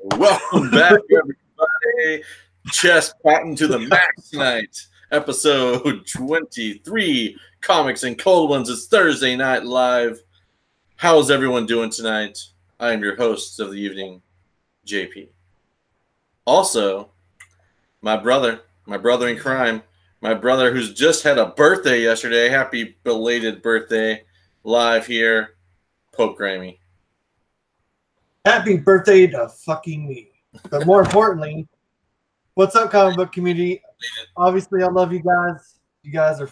Welcome back, everybody. Chest patting to the max tonight. Episode 23, Comics and Cold Ones. It's Thursday Night Live. How's everyone doing tonight? I am your host of the evening, JP. Also, my brother in crime, my brother who's just had a birthday yesterday. Happy belated birthday, live here, Pope Grammy. Happy birthday to fucking me. But more importantly, what's up, comic book community? Obviously, I love you guys. You guys are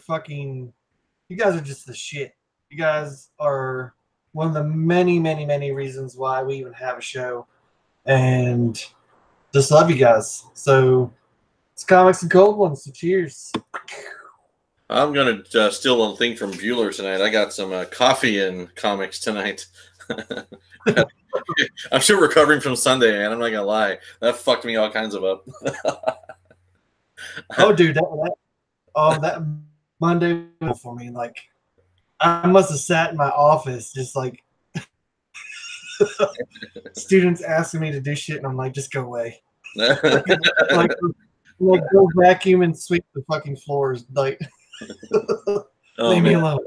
just the shit. You guys are one of the many, many, many reasons why we even have a show. And just love you guys. So it's Comics and Cold Ones. So cheers. I'm going to steal a thing from Bueller tonight. I got some coffee and comics tonight. I'm still recovering from Sunday, man. I'm not gonna lie. That fucked me all kinds of up. Oh, dude, that Monday for me. Like, I must have sat in my office just like students asking me to do shit, and I'm like, just go away. like go vacuum and sweep the fucking floors. Like, leave me alone.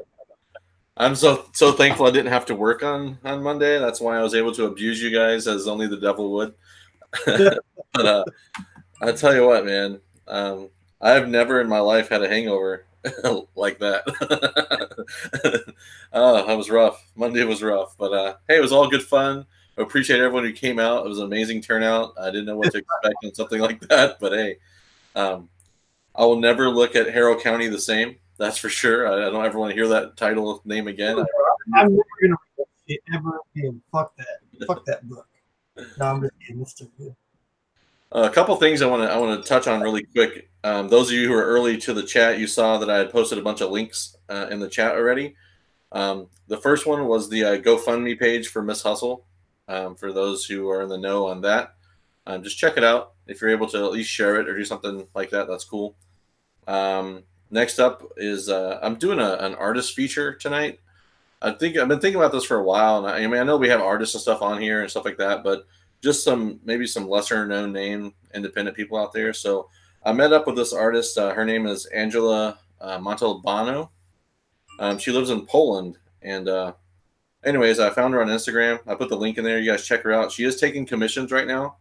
I'm so thankful I didn't have to work on Monday. That's why I was able to abuse you guys as only the devil would. But I tell you what, man, I've never in my life had a hangover like that. That was rough. Monday was rough, but hey, it was all good fun. I appreciate everyone who came out. It was an amazing turnout. I didn't know what to expect on something like that, but hey, I will never look at Harrow County the same. That's for sure. I don't ever want to hear that title name again. I'm never gonna read that shit ever again. Fuck that. Fuck that book. No, I'm just kidding. It's still good. A couple things I want to touch on really quick. Those of you who are early to the chat, you saw that I had posted a bunch of links in the chat already. The first one was the GoFundMe page for Miss Hustle. For those who are in the know on that, just check it out. If you're able to at least share it or do something like that, that's cool. Next up is I'm doing an artist feature tonight. I've been thinking about this for a while, and I know we have artists and stuff on here and stuff like that, but just maybe some lesser known name independent people out there. So I met up with this artist. Her name is Angela Montalbano. She lives in Poland, and anyways, I found her on Instagram. I put the link in there. You guys check her out. She is taking commissions right now.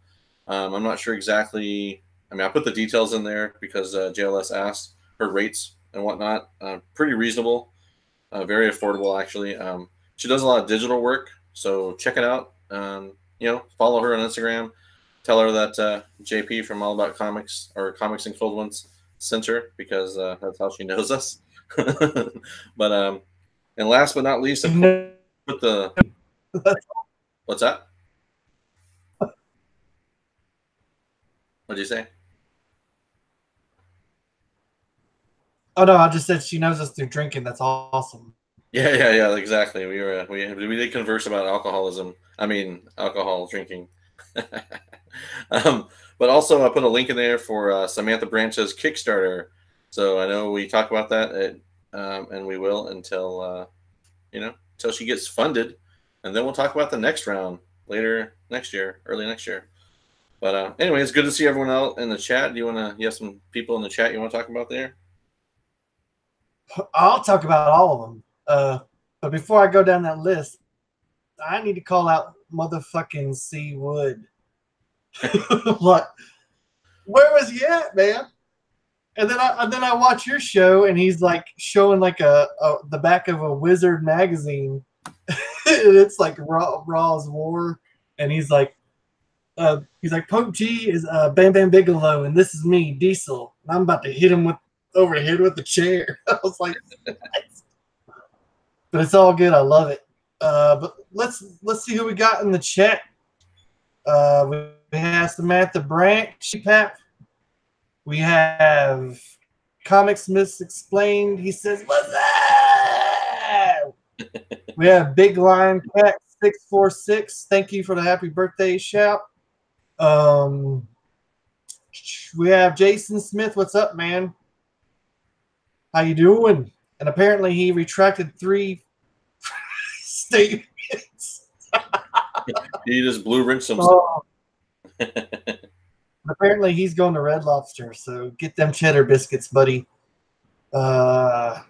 I'm not sure exactly. I put the details in there because JLS asked. Her rates and whatnot, pretty reasonable, very affordable actually. She does a lot of digital work, so check it out. Follow her on Instagram. Tell her that JP from All About Comics or Comics and Cold Ones sent her because that's how she knows us. But and last but not least, put the what's that? What'd you say? Oh no, I just said she knows us through drinking. That's awesome. Yeah, exactly. We did converse about alcoholism. Alcohol drinking. But also I put a link in there for Samantha Branch's Kickstarter. So I know we talk about that, and we will until she gets funded, and then we'll talk about the next round later next year, early next year. But anyway, it's good to see everyone out in the chat. You have some people in the chat you want to talk about there? I'll talk about all of them. But before I go down that list, I need to call out motherfucking C. Wood. What? Where was he at, man? And then I watch your show, and he's like showing like the back of a Wizard magazine, and it's like Raw's War, and he's like Pope G is Bam Bam Bigelow, and this is me, Diesel, and I'm about to hit him over the head with the chair. I was like, but it's all good. I love it. But let's see who we got in the chat. We have Samantha Branch, Pap. We have Comics Miss Explained. He says, "What's up?" We have Big Lion Cat 646. Thank you for the happy birthday shout. We have Jason Smith. What's up, man? How you doing? And apparently he retracted 3 statements. He just blue rinsed himself. Apparently, he's going to Red Lobster, so get them cheddar biscuits, buddy. Did I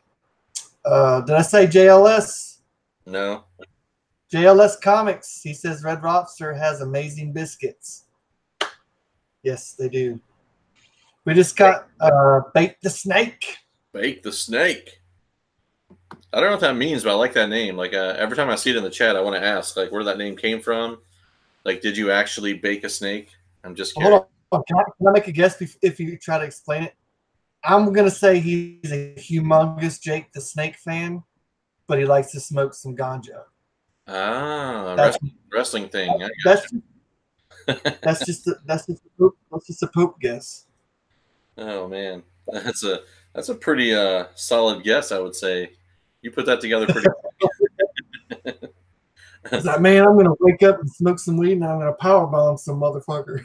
say JLS? No. JLS Comics. He says Red Lobster has amazing biscuits. Yes, they do. We just got Bake the Snake. Bake the Snake. I don't know what that means, but I like that name. Like every time I see it in the chat, I want to ask like where that name came from. Like, did you actually bake a snake? I'm just curious. Hold on. Can I make a guess if you try to explain it? I'm going to say he's a humongous Jake the Snake fan, but he likes to smoke some ganja. Ah, wrestling thing. That's just a poop guess. Oh man, that's a pretty solid guess, I would say. You put that together pretty. It's like, man, I'm gonna wake up and smoke some weed, and I'm gonna powerbomb some motherfucker.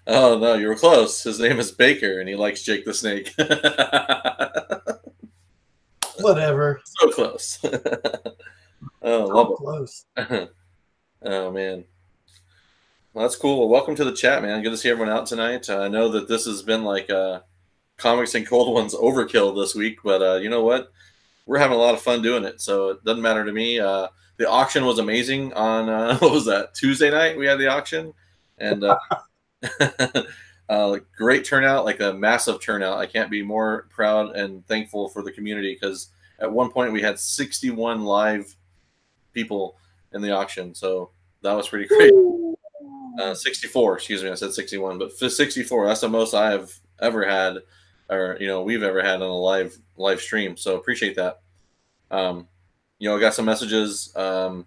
Oh no, you were close. His name is Baker, and he likes Jake the Snake. Whatever. So close. Oh, love it. Close. Oh man, well, that's cool. Well, welcome to the chat, man. Good to see everyone out tonight. I know that this has been like comics and cold ones overkill this week, but you know what? We're having a lot of fun doing it, so it doesn't matter to me. The auction was amazing on what was that, Tuesday night? We had the auction, and great turnout, like a massive turnout. I can't be more proud and thankful for the community because at one point we had 61 live people in the auction, so that was pretty great. 64, excuse me, I said 61, but 64. That's the most I have ever had, or we've ever had on a live stream. So appreciate that. I got some messages on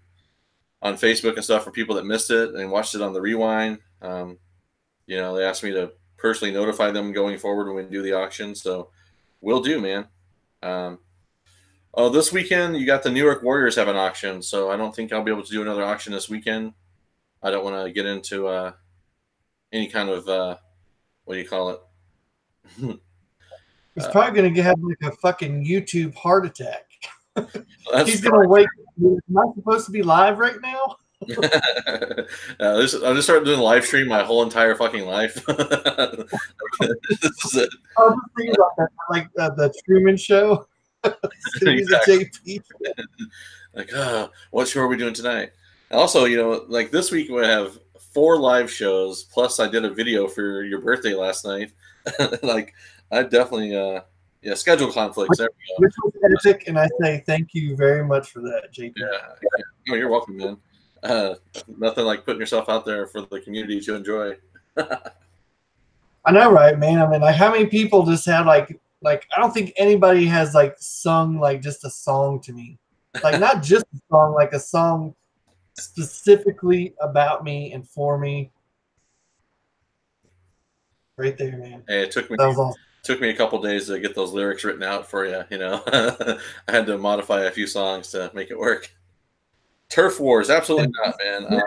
Facebook and stuff for people that missed it and watched it on the rewind. They asked me to personally notify them going forward when we do the auction, so will do, man. This weekend you got the New York Warriors have an auction, so I don't think I'll be able to do another auction this weekend. I don't want to get into any kind of what do you call it? He's probably going to have like a fucking YouTube heart attack. He's going to wait. Am I supposed to be live right now? I'm just starting doing live stream my whole entire fucking life. This is it. I was thinking about that, like the Truman Show. Exactly. JP. Like, what show are we doing tonight? Also, like this week we have 4 live shows. Plus, I did a video for your birthday last night. Like, I definitely, schedule conflicts. There we go. Which was epic, and I say thank you very much for that, JP. Yeah. Oh, you're welcome, man. Nothing like putting yourself out there for the community to enjoy. I know, right, man? I mean, like, how many people just had like I don't think anybody has like sung like just a song to me, like not just a song, like a song specifically about me and for me. Right there, man. Hey, it took me a couple days to get those lyrics written out for you. I had to modify a few songs to make it work. Turf Wars, absolutely not, man.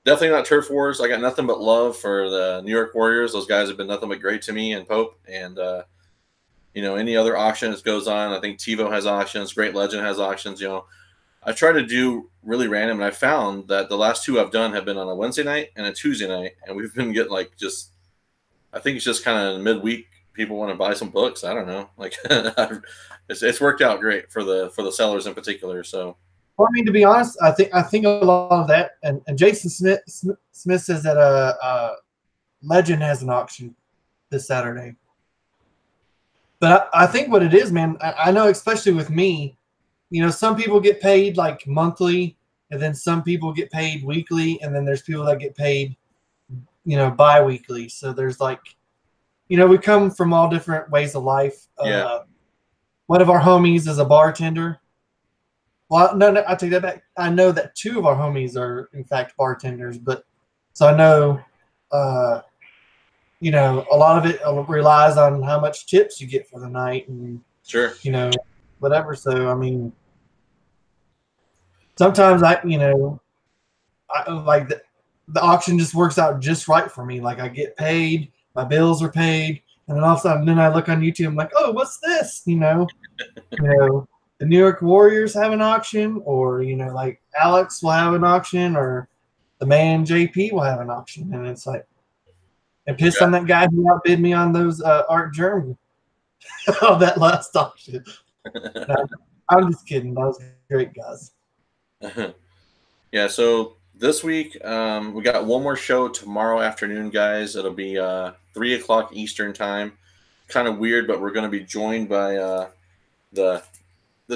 Definitely not Turf Wars. I got nothing but love for the New York Warriors. Those guys have been nothing but great to me, and Pope, and any other auction that goes on. I think TiVo has auctions, Great Legend has auctions. I try to do really random, and I found that the last 2 I've done have been on a Wednesday night and a Tuesday night, and we've been getting like I think it's just kind of midweek. People want to buy some books. I don't know, like it's worked out great for the sellers in particular. So. Well, I mean, to be honest, I think a lot of that, and Jason Smith says that Legend has an auction this Saturday. But I think what it is, man, I know, especially with me, some people get paid like monthly, and then some people get paid weekly, and then there's people that get paid, bi-weekly. So there's like, we come from all different ways of life. Yeah. One of our homies is a bartender. Well, no, I take that back. I know that 2 of our homies are, in fact, bartenders. But so I know, a lot of it relies on how much tips you get for the night, and sure, whatever. So I mean, sometimes I like the auction just works out just right for me. Like I get paid, my bills are paid, and then all of a sudden, then I look on YouTube, I'm like, oh, what's this? The New York Warriors have an auction, or like Alex will have an auction, or the man JP will have an auction, and it's like, and pissed Yeah. on that guy who outbid me on those Art German on that last auction. No, I'm just kidding. That was great, guys. Yeah, so this week we got one more show tomorrow afternoon, guys. It'll be 3 o'clock Eastern time. Kind of weird, but we're going to be joined by the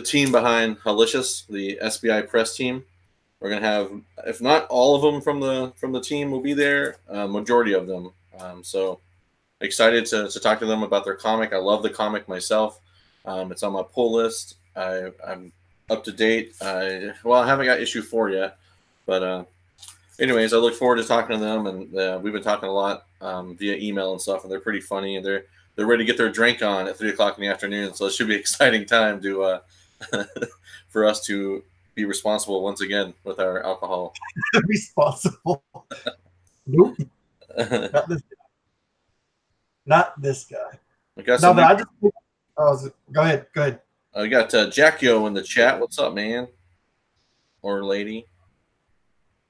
team behind Halicious, the SBI press team. We're going to have, if not all of them from the team will be there, majority of them. So excited to talk to them about their comic. I love the comic myself. It's on my pull list. I'm up to date. I haven't got issue 4 yet, but anyways, I look forward to talking to them, and we've been talking a lot via email and stuff, and they're pretty funny, and they're ready to get their drink on at 3 o'clock in the afternoon. So it should be an exciting time to for us to be responsible once again with our alcohol. Responsible? Nope. Not this guy. Not this guy. No, but I just. Oh, go ahead. Go ahead. We got Jackio in the chat. What's up, man? Or lady?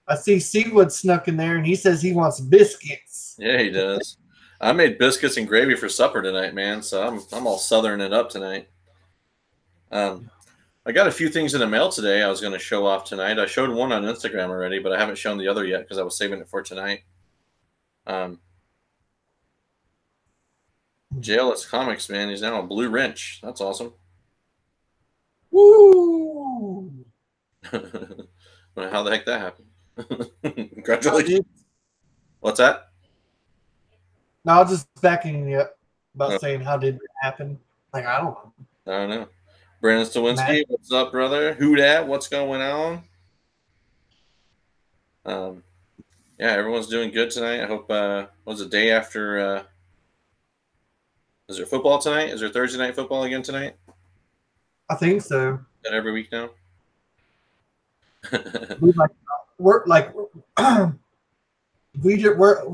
I see Seawood snuck in there, and he says he wants biscuits. Yeah, he does. I made biscuits and gravy for supper tonight, man. So I'm all southern it up tonight. I got a few things in the mail today I was going to show off tonight. I showed one on Instagram already, but I haven't shown the other yet because I was saving it for tonight. JLS Comics, man. He's now a blue wrench. That's awesome. Woo! How the heck that happened? Congratulations. What's that? No, I was just backing you up about saying how did it happen. Like, I don't know. Brandon Stawinski, what's up, brother? Who dat? What's going on? Yeah, everyone's doing good tonight. I hope was the day after is there football tonight? Is there Thursday night football again tonight? I think so. Is that every week now? we're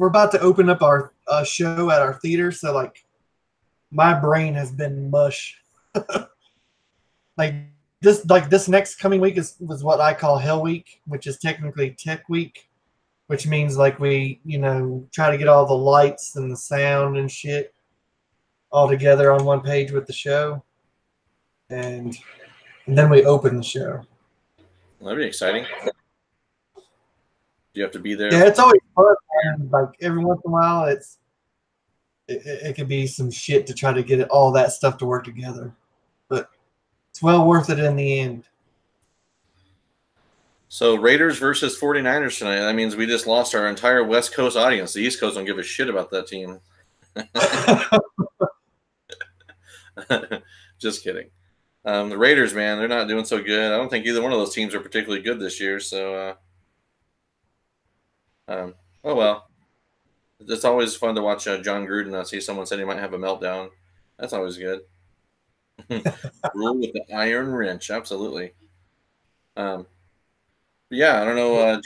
about to open up our show at our theater, so like my brain has been mush. This next coming week was what I call Hell Week, which is technically Tech Week, which means like we try to get all the lights and the sound and shit all together on one page with the show, and then we open the show. That'd be exciting. Do you have to be there? Yeah, it's always fun. And like every once in a while, it could be some shit to try to get all that stuff to work together, but it's well worth it in the end. So Raiders versus 49ers tonight. That means we just lost our entire West Coast audience. The East Coast don't give a shit about that team. Just kidding. The Raiders, man, they're not doing so good. I don't think either one of those teams are particularly good this year. So, oh well. It's always fun to watch John Gruden. I see someone said he might have a meltdown. That's always good. Rule with the iron wrench, absolutely. Yeah, I don't know.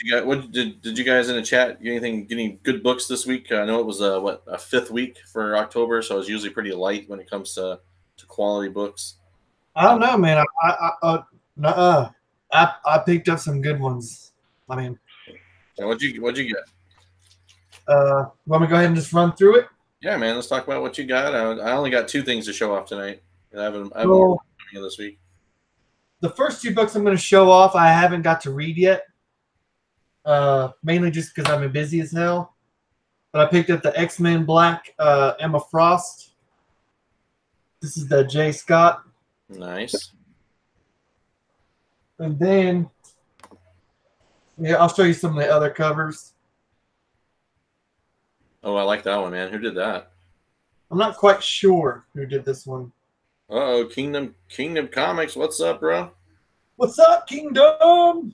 Did you guys in the chat get any good books this week? I know it was a fifth week for October, so it's usually pretty light when it comes to quality books. I don't know, man. I picked up some good ones. I mean, so what'd you get? Want me to go ahead and just run through it? Yeah, man. Let's talk about what you got. I only got 2 things to show off tonight. I haven't this week. The first 2 books I'm going to show off, I haven't got to read yet. Mainly just because I've been busy as hell. But I picked up the X-Men Black Emma Frost. This is the J. Scott. Nice. And then, yeah, I'll show you some of the other covers. Oh, I like that one, man. Who did that? I'm not quite sure who did this one. Uh-oh, Kingdom Comics. What's up, bro? What's up, Kingdom?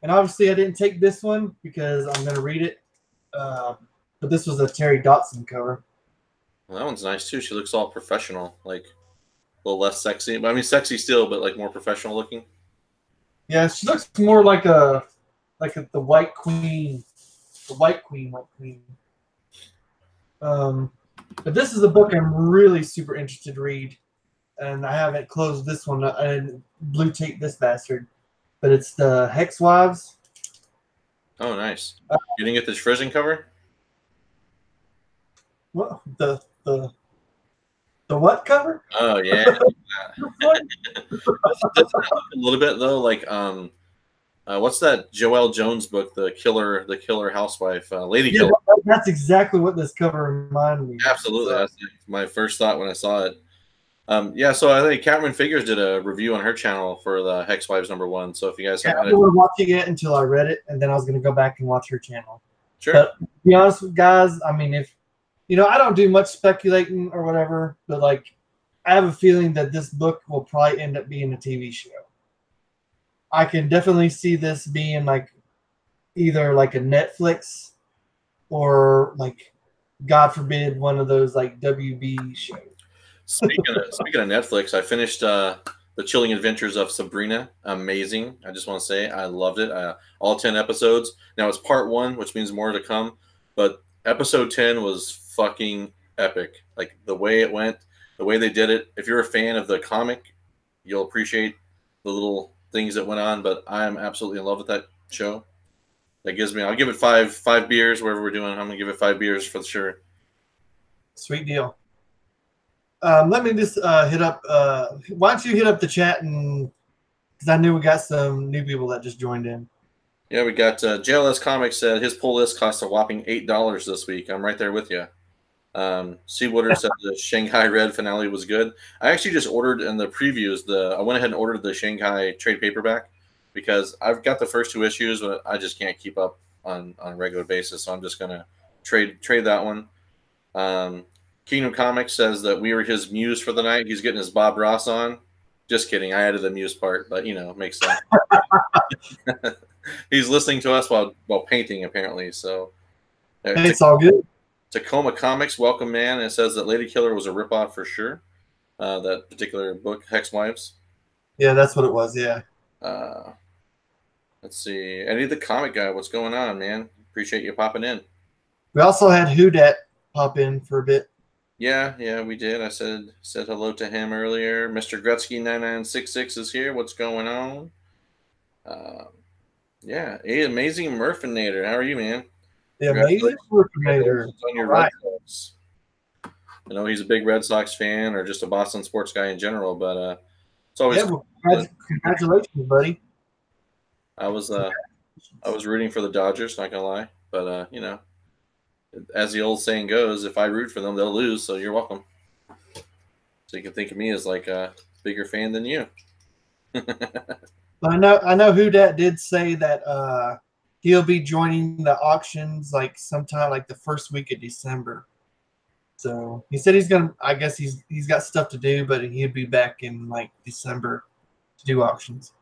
And obviously I didn't take this one because I'm going to read it. But this was a Terry Dotson cover. Well, that one's nice, too. She looks all professional, like a little less sexy. I mean, sexy still, but like more professional looking. Yeah, she looks more like the White Queen. The White Queen. But this is a book I'm really super interested to read. And I haven't closed this one. I blue tape this bastard. But it's the Hex Wives. Oh, nice. You didn't get the Frisian cover? What the what cover? Oh yeah. Doesn't that look a little bit though like what's that Joelle Jones book, the killer housewife, Lady Killer? That's exactly what this cover reminded me of. Absolutely, So, that's my first thought when I saw it. Yeah, so I think Catherine Figures did a review on her channel for the Hex Wives #1. So if you guys I haven't, wasn't watching it until I read it, and then I was going to go back and watch her channel. sure. But to be honest with you guys, I mean, if I don't do much speculating or whatever, but like, I have a feeling that this book will probably end up being a TV show. I can definitely see this being like either like a Netflix or like, God forbid, one of those like WB shows. Speaking of Netflix, I finished the Chilling Adventures of Sabrina. Amazing. I just want to say I loved it. All 10 episodes. Now it's part 1, which means more to come. But episode 10 was fucking epic. Like the way it went, the way they did it. If you're a fan of the comic, you'll appreciate the little things that went on. But I am absolutely in love with that show. That gives me. I'll give it five beers. Wherever we're doing, I'm gonna give it 5 beers for sure. Sweet deal. Let me just hit up. Why don't you hit up the chat, and because I knew we got some new people that just joined in. Yeah, we got JLS Comics said his pull list cost a whopping $8 this week. I'm right there with you. Seawooder said the Shanghai Red finale was good. I actually just ordered in the previews. I went ahead and ordered the Shanghai trade paperback because I've got the first 2 issues, but I just can't keep up on a regular basis. So I'm just gonna trade that one. Kingdom Comics says that we were his muse for the night. He's getting his Bob Ross on. Just kidding. I added the muse part, but it makes sense. He's listening to us while painting, apparently. So it's all good. Tacoma Comics, welcome, man. It says that Lady Killer was a ripoff for sure. That particular book, Hex Wives. Yeah, that's what it was. Yeah. Let's see. Eddie the Comic Guy, what's going on, man? Appreciate you popping in. We also had Houdat pop in for a bit. Yeah, we did. I said hello to him earlier. Mr. Gretzky 9966 is here. What's going on? Yeah, hey, Amazing Murphinator. How are you, man? The Amazing Murphinator. On your Red Sox. I know he's a big Red Sox fan or just a Boston sports guy in general, but it's always congratulations, buddy. I was rooting for the Dodgers, not gonna lie, but as the old saying goes, if I root for them, they'll lose. So you're welcome. So you can think of me as like a bigger fan than you. I know who that did say that he'll be joining the auctions like sometime like the first week of December. So he said he's gonna. I guess he's got stuff to do, but he'll be back in like December to do auctions.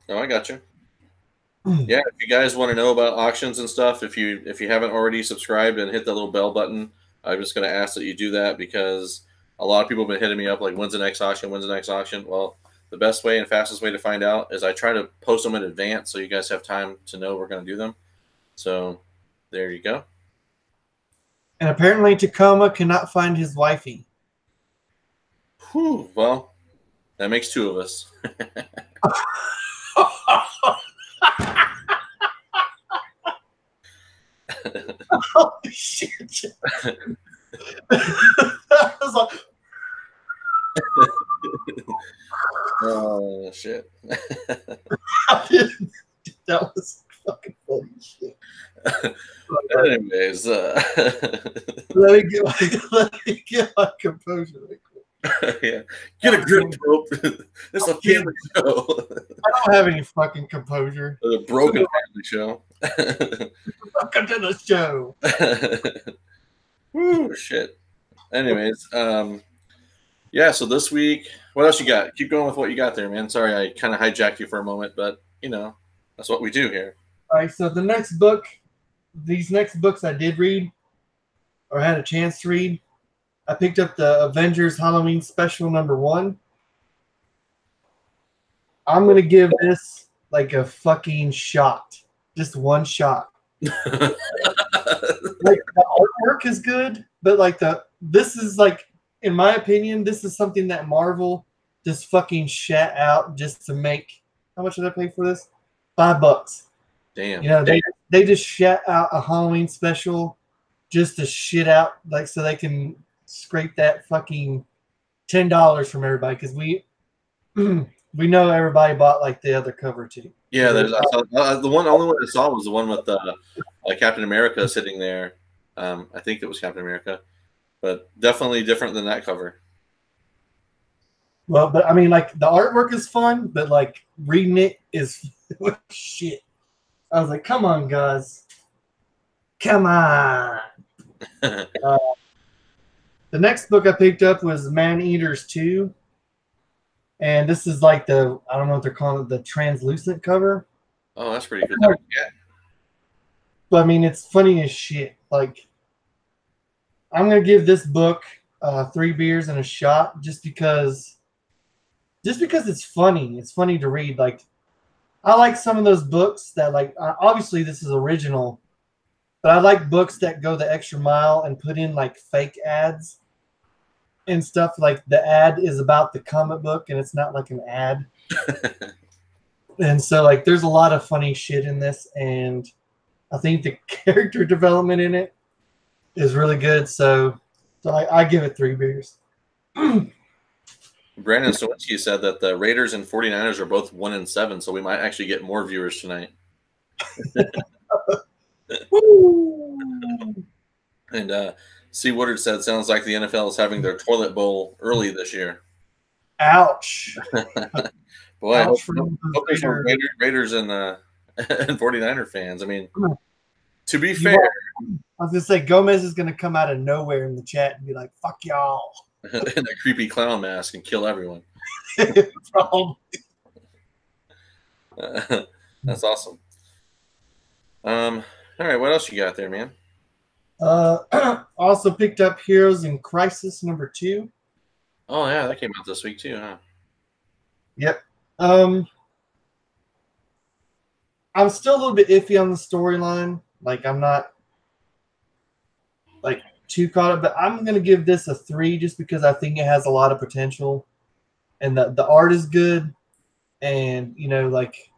Oh, I got you. Yeah, if you guys want to know about auctions and stuff, if you haven't already subscribed and hit the little bell button, I'm just going to ask that you do that because a lot of people have been hitting me up like, when's the next auction? When's the next auction? Well, the best way and fastest way to find out is I try to post them in advance so you guys have time to know we're going to do them. So there you go. And apparently Tacoma cannot find his wifey. Whew, well, that makes 2 of us. Holy shit. I was like, oh shit. That was fucking funny shit. Anyways, let me get my composure right quick. Yeah. Get a grip, Pope. It's a family show. I don't have any fucking composure. The broken family show. Welcome to the show. Woo, shit. Anyways, yeah, so this week, what else you got? Keep going with what you got there, man. Sorry, I kind of hijacked you for a moment, but, that's what we do here. All right, so these next books I did read or had a chance to read, I picked up the Avengers Halloween Special #1. I'm going to give this like a fucking shot. Just one shot. Like the artwork is good, but like this is like, in my opinion, this is something that Marvel just fucking shat out just to make. How much did I pay for this? $5. Damn. You know, they just shut out a Halloween special just to shit out, like, so they can scrape that fucking $10 from everybody, because we we know everybody bought like the other cover too. Yeah, I saw, the only one I saw was the one with Captain America sitting there. I think it was Captain America, but definitely different than that cover. Well, but I mean, like, the artwork is fun, but like reading it is shit. I was like, come on, guys, come on. The next book I picked up was Man Eaters 2. And this is like I don't know what they're calling it, the translucent cover. Oh, that's pretty good. Yeah. But I mean, it's funny as shit. Like, I'm going to give this book 3 beers and a shot just because it's funny. It's funny to read. Like, I like some of those books that, like, obviously this is original, but I like books that go the extra mile and put in like fake ads and stuff. Like, the ad is about the comic book and it's not like an ad. And so, like, there's a lot of funny shit in this, and I think the character development in it is really good. So I give it 3 beers. Brandon Sawinski said that the Raiders and 49ers are both 1-7, so we might actually get more viewers tonight. And C. Woodard said, sounds like the NFL is having their toilet bowl early this year. Ouch. Boy, I hope there's more Raiders and 49er fans. I mean, to be fair. I was going to say, Gomez is going to come out of nowhere in the chat and be like, fuck y'all. In a creepy clown mask and kill everyone. That's awesome. All right, what else you got there, man? Also picked up Heroes in Crisis #2. Oh yeah, that came out this week too, huh? Yep. I'm still a little bit iffy on the storyline. Like, I'm not like too caught up, but I'm gonna give this a 3 just because I think it has a lot of potential, and the art is good, and you know, like,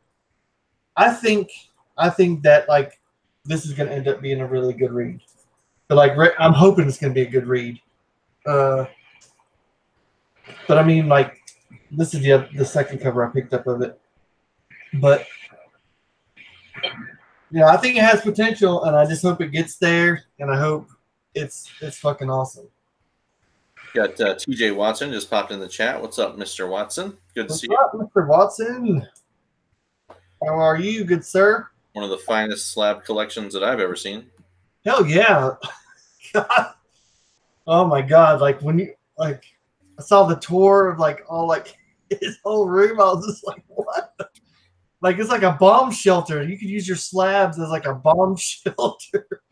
I think that, like, this is gonna end up being a really good read. But like, I'm hoping it's gonna be a good read. But I mean, like, this is the second cover I picked up of it. But yeah, I think it has potential, and I just hope it gets there, and I hope it's fucking awesome. Got TJ Watson just popped in the chat. What's up, Mr. Watson? Good to see you. What's up, Mr. Watson? How are you, good sir? One of the finest slab collections that I've ever seen. Hell yeah. God. Oh my God. Like, when you, like, I saw the tour of, like, all, like, his whole room, I was just like, what? Like, it's like a bomb shelter. You could use your slabs as like a bomb shelter.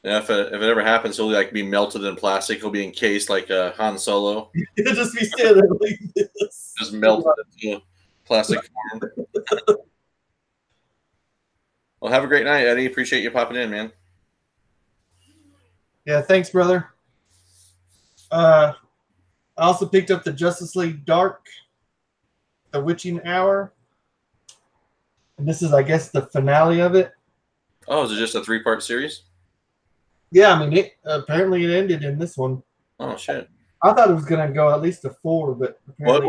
Yeah, if it ever happens, he'll like be melted in plastic. He'll be encased like Han Solo. He'll just be standing there like this. Just melted into plastic form. Well, have a great night, Eddie. Appreciate you popping in, man. Yeah, thanks, brother. I also picked up the Justice League Dark, The Witching Hour. And this is, I guess, the finale of it. Oh, is it just a 3-part series? Yeah, I mean, apparently it ended in this one. Oh shit! I thought it was gonna go at least to 4, but well, it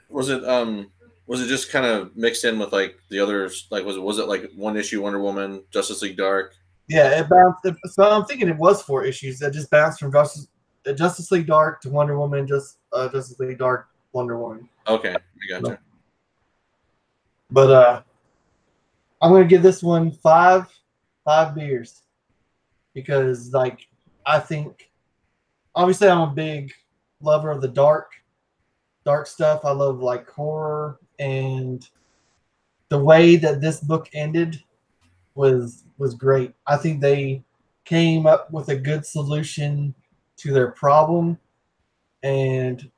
wasn't. Was it just kind of mixed in with like the others? Like, was it like one issue Wonder Woman, Justice League Dark? Yeah, it bounced. So I'm thinking it was 4 issues that just bounced from Justice League Dark to Wonder Woman, Justice League Dark, Wonder Woman. Okay, I gotcha. But I'm gonna give this one 5 beers. Because, like, I think, obviously I'm a big lover of the dark stuff. I love, like, horror, and the way that this book ended was great. I think they came up with a good solution to their problem, and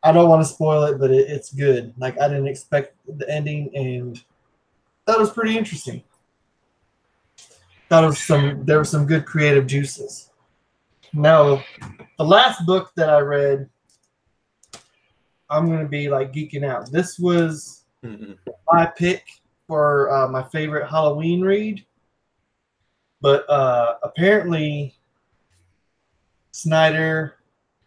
I don't want to spoil it, but it's good. Like, I didn't expect the ending, and that was pretty interesting. There were some good creative juices. Now, the last book that I read, I'm gonna be like geeking out. This was my pick for my favorite Halloween read, but apparently Snyder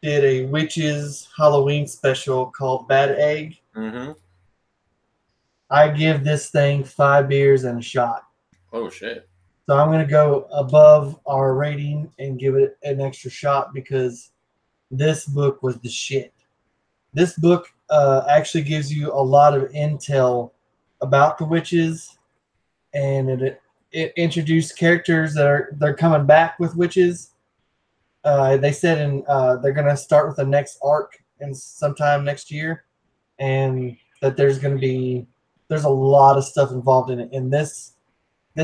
did a witches Halloween special called Bad Egg. Mm-hmm. I give this thing 5 beers and a shot. Oh shit. So I'm going to go above our rating and give it an extra shot because this book was the shit. This book actually gives you a lot of intel about the witches, and it introduced characters they're coming back with witches. They said they're going to start with the next arc in sometime next year, and that there's a lot of stuff involved in it. And this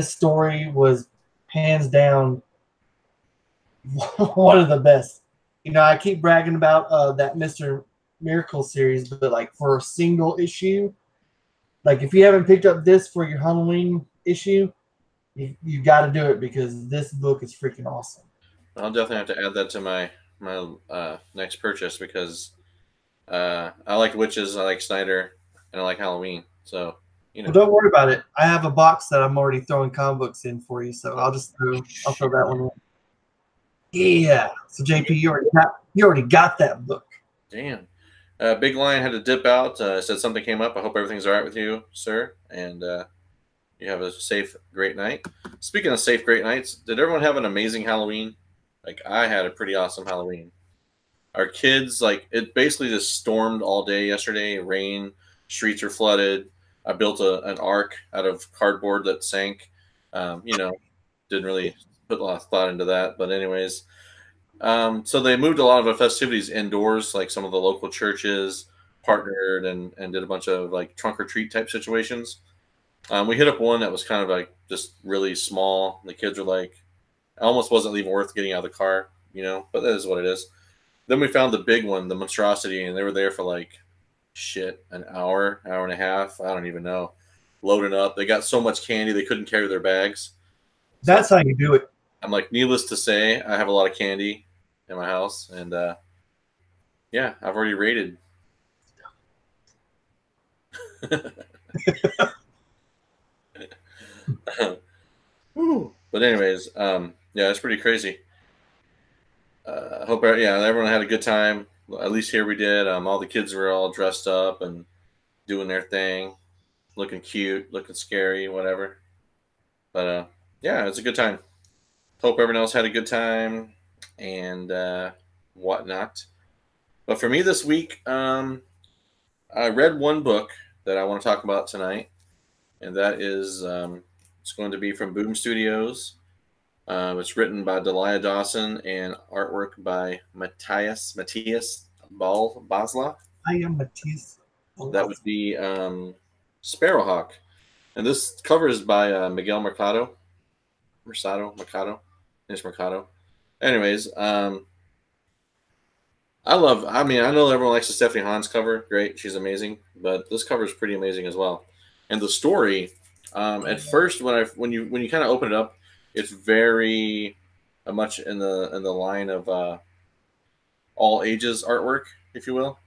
story was hands down one of the best. You know, I keep bragging about that Mr. Miracle series, but like for a single issue, like if you haven't picked up this for your Halloween issue, you got to do it because this book is freaking awesome. I'll definitely have to add that to my next purchase because I like witches, I like Snyder, and I like Halloween. So Well, don't worry about it. I have a box that I'm already throwing comic books in for you, so I'll throw that one in. Yeah. So JP, you already got that book. Damn. Big Lion had to dip out. Said something came up. I hope everything's all right with you, sir, and you have a safe, great night. Speaking of safe, great nights, did everyone have an amazing Halloween? Like I had a pretty awesome Halloween. Our kids, like it basically just stormed all day yesterday. Rain, streets are flooded. I built an ark out of cardboard that sank. Didn't really put a lot of thought into that, but anyways, so they moved a lot of the festivities indoors, like some of the local churches partnered and did a bunch of like trunk or treat type situations. We hit up one that was kind of like just really small. The kids were like, it almost wasn't even worth getting out of the car, but that is what it is. Then we found the big one, the monstrosity, and they were there for like an hour and a half. I don't even know. Loading up. They got so much candy they couldn't carry their bags. So That's how you do it. I'm like, needless to say, I have a lot of candy in my house, and yeah, I've already rated. But anyways, yeah, it's pretty crazy. I hope everyone had a good time. At least here we did. All the kids were all dressed up and doing their thing, looking cute, looking scary, whatever. But yeah, it's a good time. Hope everyone else had a good time and whatnot. But for me this week, I read one book that I want to talk about tonight, and that is it's going to be from Boom Studios. It's written by Delia Dawson and artwork by Matthias Basla. I am Matthias. That would be Sparrowhawk. And this cover is by Miguel Mercado. Mercado. It's Mercado. Anyways, I know everyone likes the Stephanie Hans cover. Great. She's amazing. But this cover is pretty amazing as well. And the story, at first, when you kind of open it up, it's very much in the line of all ages artwork, if you will.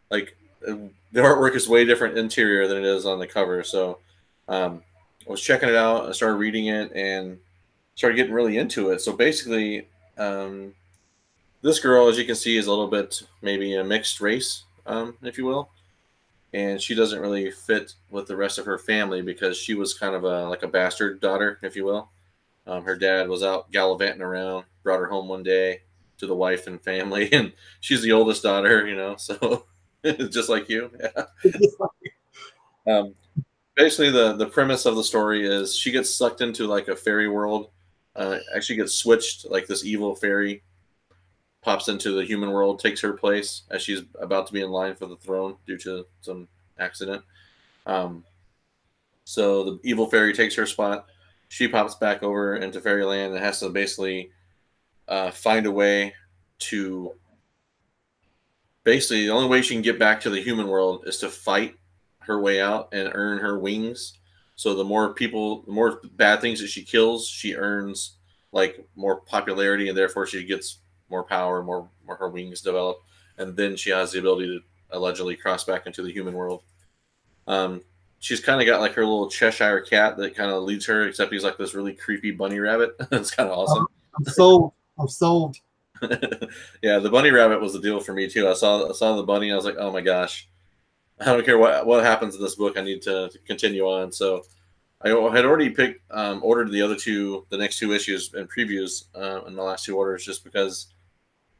Like the artwork is way different interior than it is on the cover. So I was checking it out. I started reading it and started getting really into it. So basically, this girl, as you can see, is a little bit maybe a mixed race, if you will. And she doesn't really fit with the rest of her family because she was kind of like a bastard daughter, if you will. Her dad was out gallivanting around, brought her home one day to the wife and family, and she's the oldest daughter, so just like you. Yeah. Basically, the premise of the story is she gets sucked into like a fairy world. Actually gets switched, like this evil fairy pops into the human world, takes her place as she's about to be in line for the throne due to some accident. So the evil fairy takes her spot. She pops back over into fairyland and has to basically find a way to. Basically, the only way she can get back to the human world is to fight her way out and earn her wings. So the more bad things that she kills, she earns like more popularity, and therefore she gets more power, more her wings develop, and then she has the ability to allegedly cross back into the human world. she's kind of got like her little Cheshire cat that kind of leads her, except he's like this really creepy bunny rabbit. It's kind of awesome. I'm sold. I'm sold. Yeah, the bunny rabbit was the deal for me too. I saw the bunny. I was like, oh my gosh, I don't care what happens in this book. I need to continue on. So I had already ordered the next two issues and previews in my last two orders, just because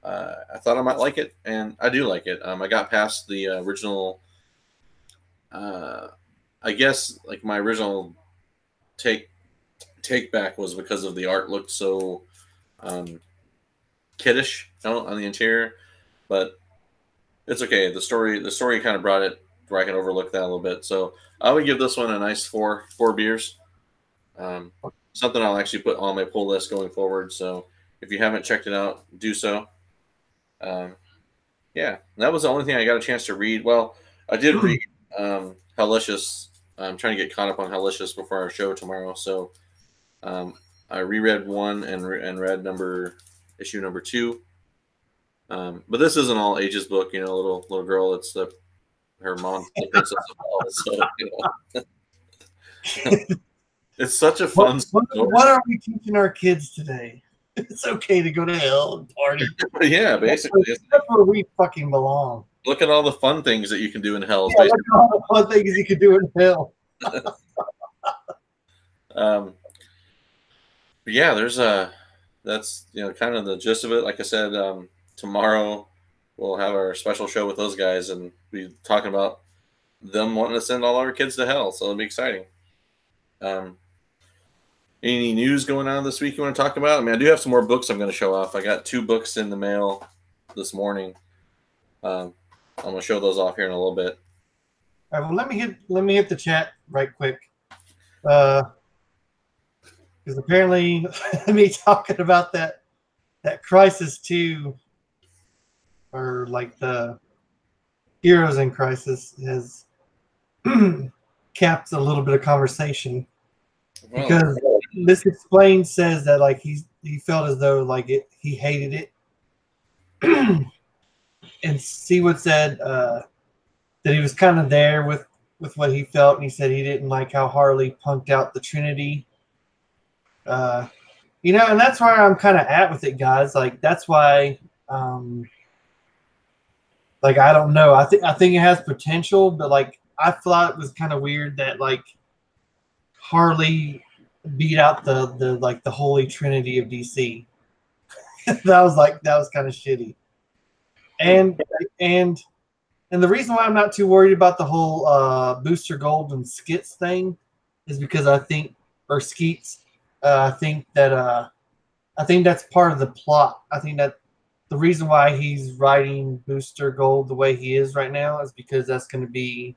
I thought I might like it, and I do like it. I got past the original. I guess like my original take back was because of the art looked so kiddish, on the interior, but it's okay. The story kind of brought it where I can overlook that a little bit. So I would give this one a nice four beers. Something I'll actually put on my pull list going forward. So if you haven't checked it out, do so. Yeah, that was the only thing I got a chance to read. Well, I did read Hellicious. I'm trying to get caught up on Hellicious before our show tomorrow. So I reread one and read issue number 2. But this isn't all ages book, little girl. It's her mom, the princess of hell. So it's such a fun story. What are we teaching our kids today? It's okay to go to hell and party. Yeah, basically. That's where we fucking belong. Look at all the fun things that you can do in hell. Yeah, look at all the fun things you can do in hell. Yeah, that's kind of the gist of it. Like I said, tomorrow we'll have our special show with those guys and be talking about them wanting to send all our kids to hell. So it'll be exciting. Any news going on this week you want to talk about? I mean, I do have some more books I'm going to show off. I got 2 books in the mail this morning. I'm going to show those off here in a little bit. All right, well, let me hit the chat right quick. Because apparently me talking about that Crisis 2, or like the Heroes in Crisis, has capped a little bit of conversation. Because This Explained says that like he felt as though like he hated it. And Seawood said that he was kind of there with what he felt, and he said he didn't like how Harley punked out the Trinity. And that's where I'm kind of at with it, guys. Like that's why, like I don't know. I think it has potential, but like I thought it was kind of weird that like Harley beat out the Holy Trinity of DC. that was kind of shitty. And the reason why I'm not too worried about the whole Booster Gold and Skits thing is because I think that's part of the plot. I think that the reason why he's writing Booster Gold the way he is right now is because that's going to be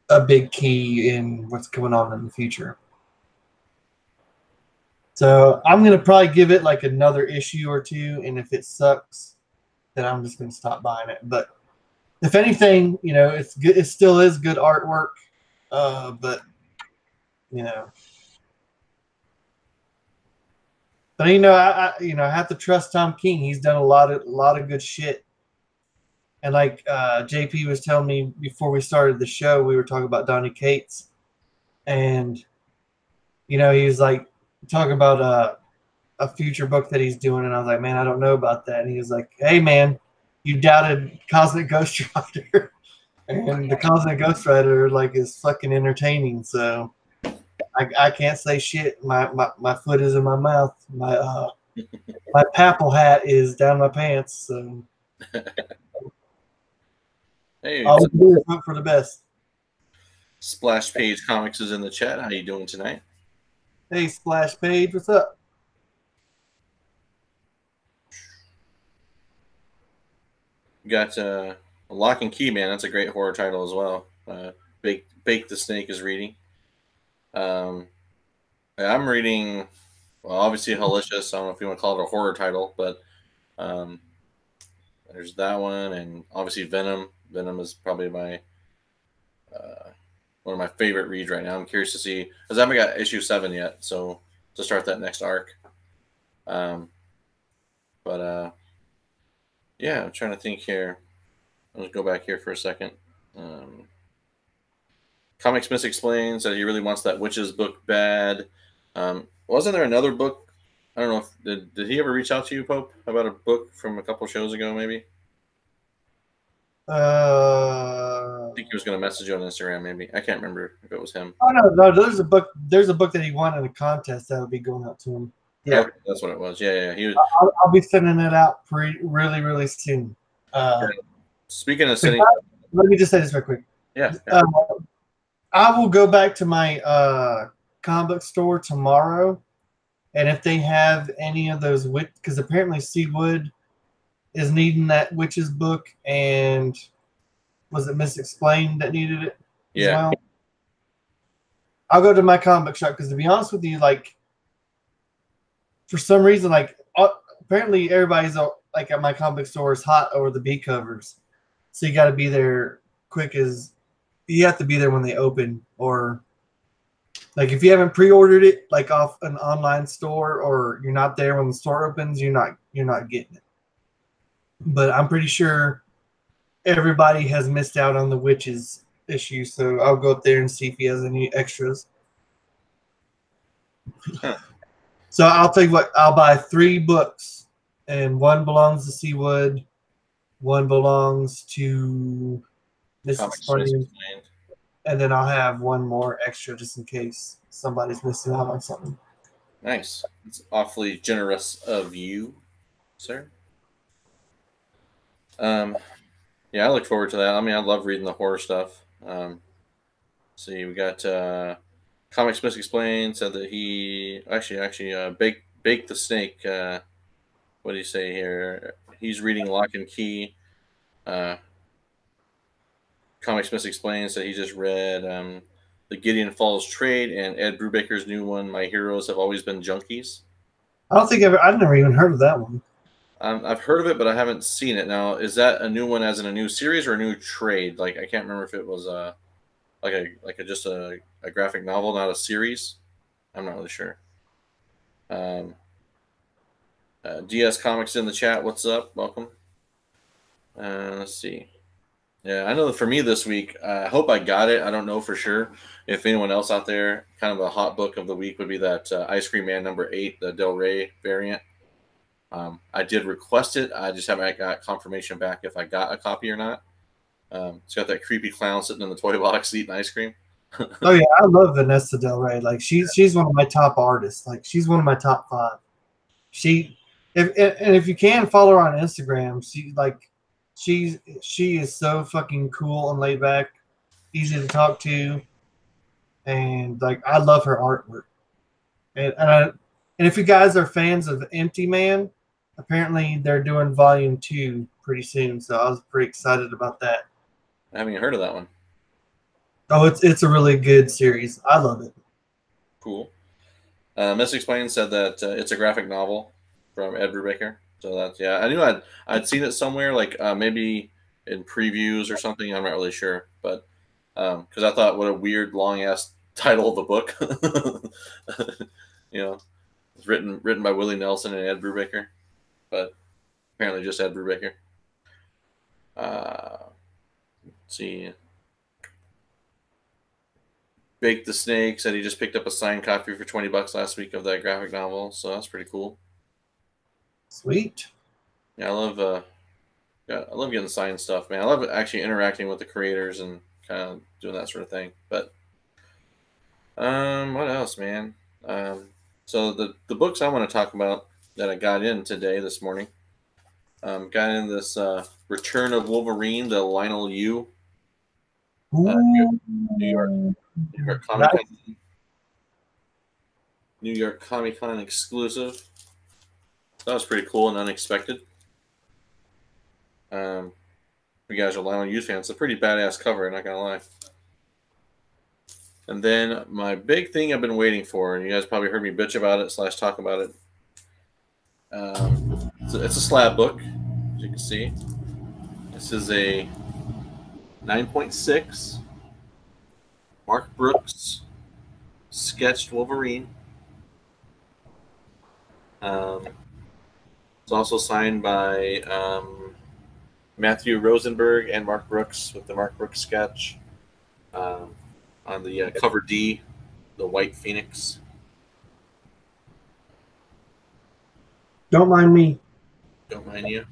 a big key in what's going on in the future. So I'm going to probably give it like another issue or 2, and if it sucks, then I'm just going to stop buying it. But if anything, it's good. It still is good artwork, but I have to trust Tom King. He's done a lot of good shit. And like JP was telling me before we started the show, we were talking about Donny Cates, and he was like talking about a future book that he's doing, and I was like, man, I don't know about that. And he was like, hey man, you doubted Cosmic Ghost Rider, and the Cosmic Ghost Rider like is fucking entertaining. So I can't say shit. My foot is in my mouth. My papal hat is down my pants. So hey, I'll do it for the best. Splash Page Comics is in the chat. How you doing tonight? Hey, Splash Page, what's up? You got Lock and Key, man. That's a great horror title as well. Bake the Snake is reading. I'm reading, well, obviously Hellicious. I don't know if you want to call it a horror title, but there's that one, and obviously Venom. Venom is probably my one of my favorite reads right now. I'm curious to see, because I haven't got issue 7 yet, so to start that next arc. Yeah, I'm trying to think here. Let's go back here for a second. Comics Miss explains that he really wants that Witches book bad. Wasn't there another book? I don't know if did he ever reach out to you, Pope, about a book from a couple shows ago, maybe? I think he was going to message you on Instagram, maybe. I can't remember if it was him. Oh no, there's a book. There's a book that he won in a contest that will be going out to him. Yeah, okay, that's what it was. Yeah. He was, I'll be sending it out really soon. speaking of sending, let me just say this real quick. Yeah. I will go back to my comic book store tomorrow, and if they have any of those, because apparently Seawood is needing that Witches book, and was it Miss Explained that needed it? Yeah. Well? I'll go to my comic book shop because, to be honest with you, like, for some reason, like, apparently everybody's like at my comic book store is hot over the B covers, so you got to be there quick as you have to be there when they open, or like if you haven't pre-ordered it like off an online store, or you're not there when the store opens, you're not getting it. But I'm pretty sure everybody has missed out on the Witches issue, so I'll go up there and see if he has any extras. Huh. So I'll tell you what, I'll buy 3 books, and one belongs to Seawood, one belongs to Miss Explained, and then I'll have one more extra just in case somebody's missing out on something. Nice. It's awfully generous of you, sir. Yeah, I look forward to that. I mean, I love reading the horror stuff. See, we got Comics Miss Explained said that he actually baked the snake. What do you say here? He's reading Lock and Key. Comics Miss Explains that he just read the Gideon Falls Trade and Ed Brubaker's new one, My Heroes Have Always Been Junkies. I've never even heard of that one. I've heard of it, but I haven't seen it. Now, is that a new one, as in a new series, or a new trade? Like, I can't remember if it was just a graphic novel, not a series. I'm not really sure. DS Comics in the chat. What's up? Welcome. Let's see. Yeah, I know that for me this week, I hope I got it. I don't know for sure. If anyone else out there, kind of a hot book of the week would be that Ice Cream Man #8, the Del Rey variant. I did request it. I just haven't got confirmation back if I got a copy or not. It's got that creepy clown sitting in the toy box eating ice cream. Oh yeah, I love Vanessa Del Rey. Like she's one of my top artists. Like she's one of my top 5. If you can follow her on Instagram, she is so fucking cool and laid back, easy to talk to, and like I love her artwork. And if you guys are fans of Empty Man, apparently they're doing volume 2 pretty soon, so I was pretty excited about that. I haven't even heard of that one. Oh, it's a really good series. I love it. Cool. Miss Explained said that it's a graphic novel from Ed Brubaker. So that's, yeah, I knew I'd seen it somewhere, like maybe in previews or something. I'm not really sure, but because I thought, what a weird long ass title of the book. You know, it's written by Willie Nelson and Ed Brubaker, but apparently just Ed Brubaker. Let's see. Bake the Snake said he just picked up a signed copy for $20 last week of that graphic novel, so that's pretty cool. Sweet. Yeah, I love getting signed stuff, man. I love actually interacting with the creators and kind of doing that sort of thing. But what else, man? So the books I want to talk about that I got in this morning. Got in this Return of Wolverine, the Lionel Yu. New York Comic Con. New York Comic Con exclusive. That was pretty cool and unexpected. You guys are Lionel Yu fans. It's a pretty badass cover, not gonna lie. And then my big thing I've been waiting for, and you guys probably heard me bitch about it / talk about it. It's a slab book, as you can see. This is a 9.6 Mark Brooks sketched Wolverine. It's also signed by Matthew Rosenberg and Mark Brooks with the Mark Brooks sketch. on the cover D, the White Phoenix. Don't mind me. Don't mind you.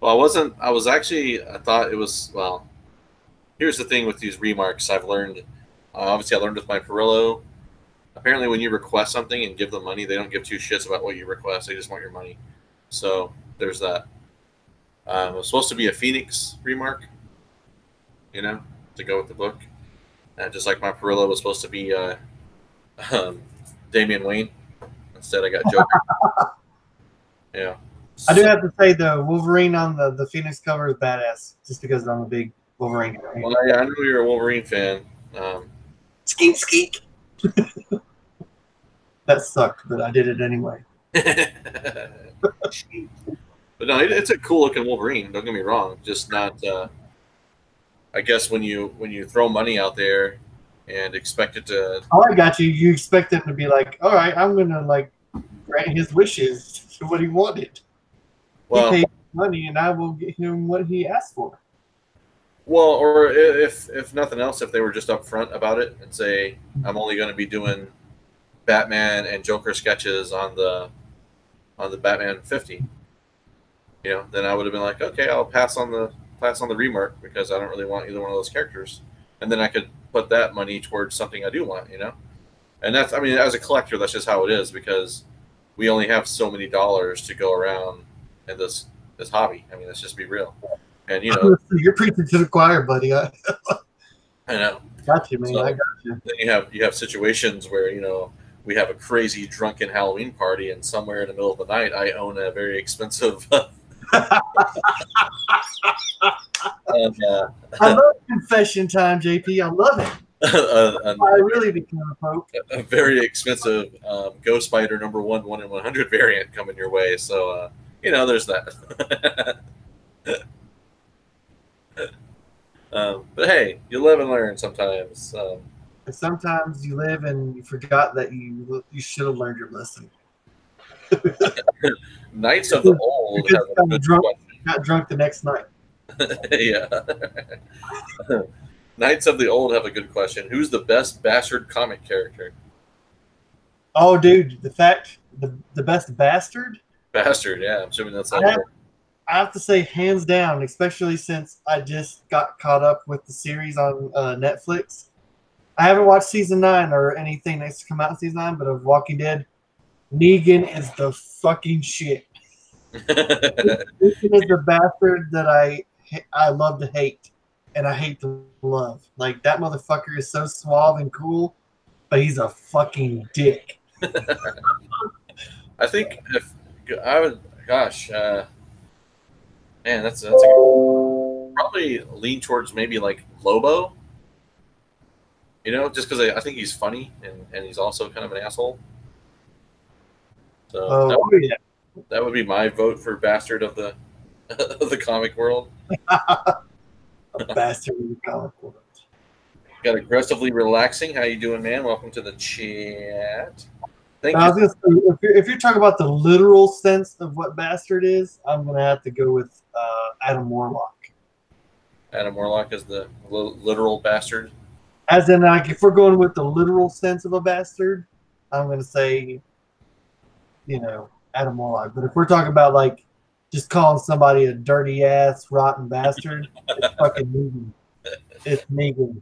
Well, I wasn't. I was actually. I thought it was. Well, here's the thing with these remarks. I've learned. Obviously, I learned with my Perillo. Apparently, when you request something and give them money, they don't give two shits about what you request. They just want your money. So there's that. It was supposed to be a Phoenix remark, to go with the book. And just like my Perillo was supposed to be Damian Wayne. Instead, I got Joker. Yeah. I do have to say the Wolverine on the Phoenix cover is badass, just because I'm a big Wolverine fan. Well, yeah, I know you're a Wolverine fan. Skeek skeek. That sucked, but I did it anyway. But no, it's a cool looking Wolverine. Don't get me wrong. Just not. I guess when you throw money out there and expect it to. Oh, I got you. You expect it to be like, all right, I'm gonna grant his wishes to what he wanted. Well, he paid money, and I will get him what he asked for. Well, or if nothing else, if they were just upfront about it and say, I'm only going to be doing Batman and Joker sketches on the Batman 50, then I would have been like, okay, I'll pass on the remark because I don't really want either one of those characters, and then I could put that money towards something I do want, and that's, I mean, as a collector, that's just how it is because we only have so many dollars to go around in this hobby. I mean, let's just be real. And you're preaching to the choir, buddy. I know. Got you, man. So, I got you. Then you have situations where we have a crazy drunken Halloween party, and somewhere in the middle of the night, I own a very expensive. I love confession time, JP. I love it. I really became a pope. A very expensive Ghost Spider number 1 in 100 variant coming your way. So there's that. But hey, you live and learn sometimes. Sometimes you live and you forgot that you should have learned your lesson. Knights of the Old have a good question. Got drunk the next night. Yeah. Knights of the Old have a good question. Who's the best bastard comic character? Oh, dude, the best bastard? Bastard, yeah. I'm assuming that's I have to say, hands down, especially since I just got caught up with the series on Netflix. I haven't watched season 9 or anything that's come out in season 9, but of Walking Dead, Negan is the fucking shit. Negan is the bastard that I love to hate, and I hate to love. Like, that motherfucker is so suave and cool, but he's a fucking dick. I think if I would, gosh, man, that's a good, probably lean towards maybe like Lobo. Just because I think he's funny and he's also kind of an asshole. So that would be my vote for bastard of the of the comic world. A bastard of the comic world. Got aggressively relaxing. How you doing, man? Welcome to the chat. Thank you. I was gonna say, if you're talking about the literal sense of what bastard is, I'm gonna have to go with Adam Warlock. Adam Warlock is the literal bastard. As in, if we're going with the literal sense of a bastard, I'm gonna say, Adam Warlock. But if we're talking about just calling somebody a dirty ass, rotten bastard, it's fucking Negan. It's Negan.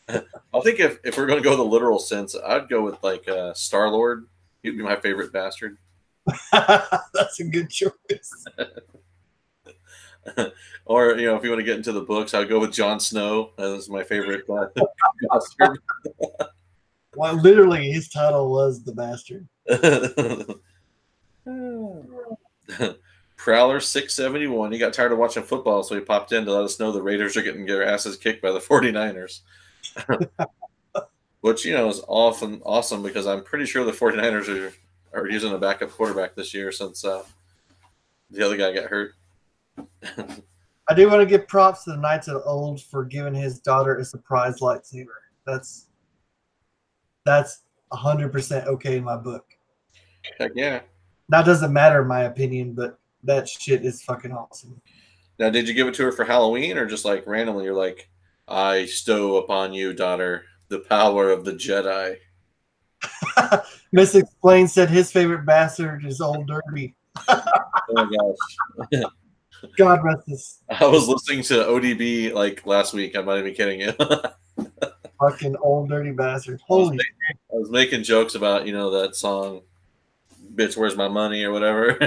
I think if we're going to go the literal sense, I'd go with Star-Lord. He'd be my favorite bastard. That's a good choice. Or if you want to get into the books, I'd go with Jon Snow as my favorite bastard. Well, literally, his title was the bastard. Prowler 671. He got tired of watching football, so he popped in to let us know the Raiders are getting their asses kicked by the 49ers. Which, is often awesome because I'm pretty sure the 49ers are using a backup quarterback this year since the other guy got hurt. I do want to give props to the Knights of the Old for giving his daughter a surprise lightsaber. That's 100% okay in my book. Heck yeah. That doesn't matter in my opinion, but that shit is fucking awesome. Now, did you give it to her for Halloween, or just like randomly? You're like, I stow upon you, daughter, the power of the Jedi. Miss Explain said his favorite bastard is Old Derby. Oh my gosh. God rest his I was listening to ODB like last week. I'm not even kidding you. fucking old dirty bastard. I was, Holy shit. I was making jokes about, that song, Bitch, Where's My Money, or whatever.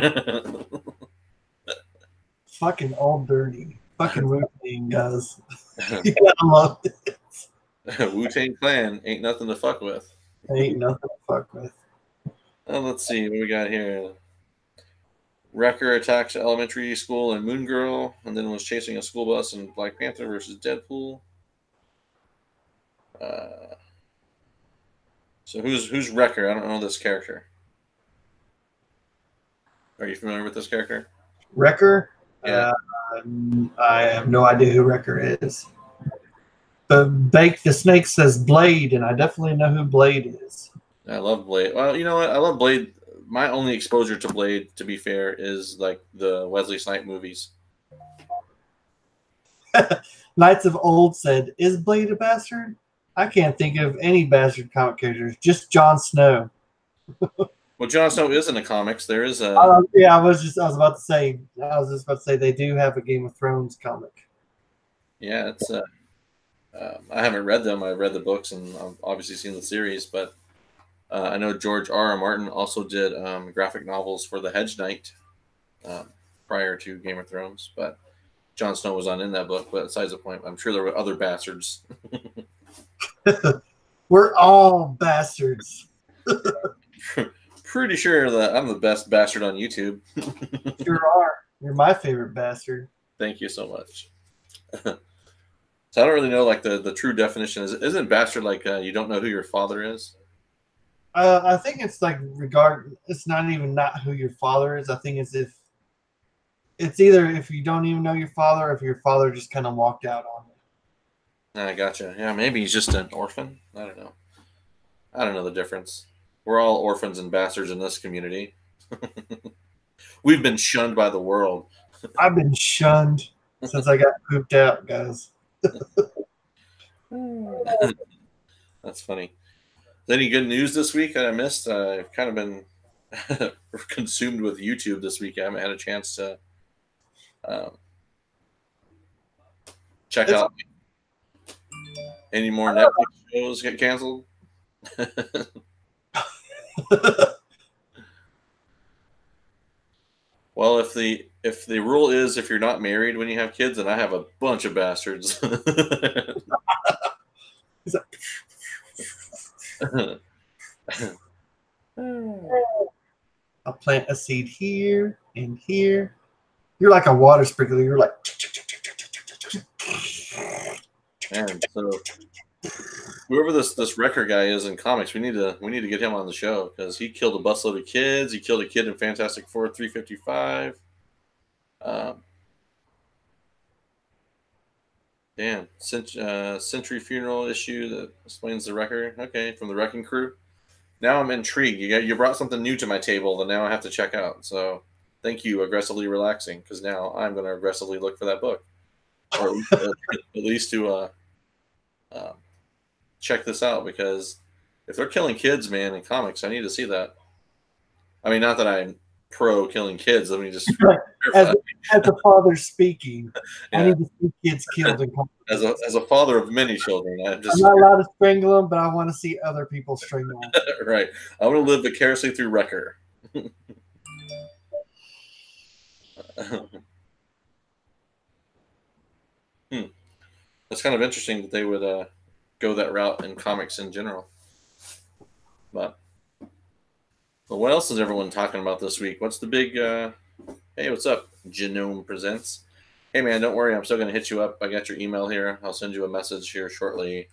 Fucking old dirty. Fucking Wu-Tang, guys. You gotta love it. Wu-Tang Clan ain't nothing to fuck with. Ain't nothing to fuck with. Let's see what we got here. Wrecker attacks elementary school in Moon Girl, and then was chasing a school bus in Black Panther versus Deadpool. So who's Wrecker? I don't know this character. Are you familiar with this character? Wrecker? Yeah. I have no idea who Wrecker is. But Bake the Snake says Blade, and I definitely know who Blade is. I love Blade. Well, you know what? I love Blade. My only exposure to Blade, to be fair, is like the Wesley Snipes movies. Knights of Old said, "Is Blade a bastard? I can't think of any bastard comic characters. Just Jon Snow." Well, Jon Snow is in the comics. There is a Yeah, I was just about to say they do have a Game of Thrones comic. yeah. It's I haven't read them. I've read the books and I've obviously seen the series, but I know George R.R. Martin also did graphic novels for The Hedge Knight prior to Game of Thrones, but Jon Snow was on in that book. But besides the point, I'm sure there were other bastards. We're all bastards. Pretty sure that I'm the best bastard on YouTube. Sure are. You're my favorite bastard. Thank you so much. So I don't really know like the true definition. Isn't bastard like you don't know who your father is? I think it's like it's not even not who your father is. I think it's either if you don't even know your father, or if your father just kind of walked out on you. I gotcha. Yeah, maybe he's just an orphan. I don't know. I don't know the difference. We're all orphans and bastards in this community. We've been shunned by the world. I've been shunned since I got pooped out, guys. That's funny. Any good news this week that I missed? I've kind of been consumed with YouTube this week. I haven't had a chance to check out any more Netflix shows get canceled. Well, if the rule is if you're not married when you have kids, then I have a bunch of bastards. I'll plant a seed here and here. You're like a water sprinkler. You're like. Man, so whoever this Wrecker guy is in comics, we need to get him on the show because he killed a busload of kids. He killed a kid in Fantastic Four 355. Damn, Century Funeral issue that explains the Wrecker. Okay, from the Wrecking Crew. Now I'm intrigued. You brought something new to my table that now I have to check out. So thank you, Aggressively Relaxing, because now I'm going to aggressively look for that book, or at least to check this out, because if they're killing kids, man, in comics, I need to see that. I mean, not that I'm pro killing kids. Let me just as a father speaking, yeah. I need to see kids killed in comics. As a father of many children, I'm not allowed to strangle them, but I want to see other people strangle them. Right. I want to live vicariously through Wrecker. That's kind of interesting that they would go that route in comics in general. But what else is everyone talking about this week? What's the big hey, what's up? Genome Presents. Hey man, don't worry, I'm still gonna hit you up. I got your email here. I'll send you a message here shortly.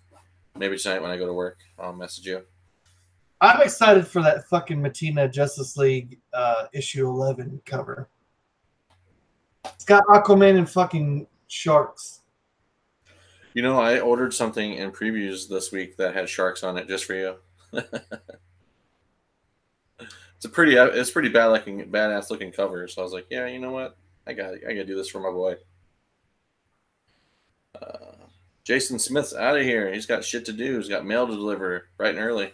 Maybe tonight when I go to work, I'll message you. I'm excited for that fucking Matina Justice League issue 11 cover. It's got Aquaman and fucking sharks. You know, I ordered something in previews this week that had sharks on it just for you. It's pretty badass looking cover. So I was like, yeah, you know what? I gotta do this for my boy. Jason Smith's out of here. He's got shit to do. He's got mail to deliver bright and early.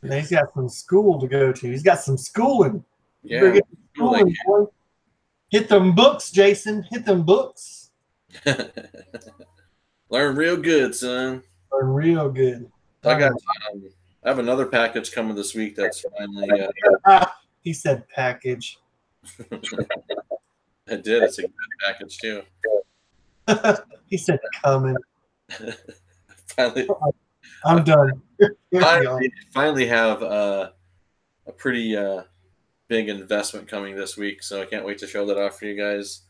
And he's got some school to go to. He's got some schooling. Yeah. Schooling, boy. Hit them books, Jason. Hit them books. Learn real good, son. Learn real good. I have another package coming this week that's finally. He said package. It did. It's a good package too. He said coming. Finally, I'm done. Finally have a pretty big investment coming this week, so I can't wait to show that off for you guys.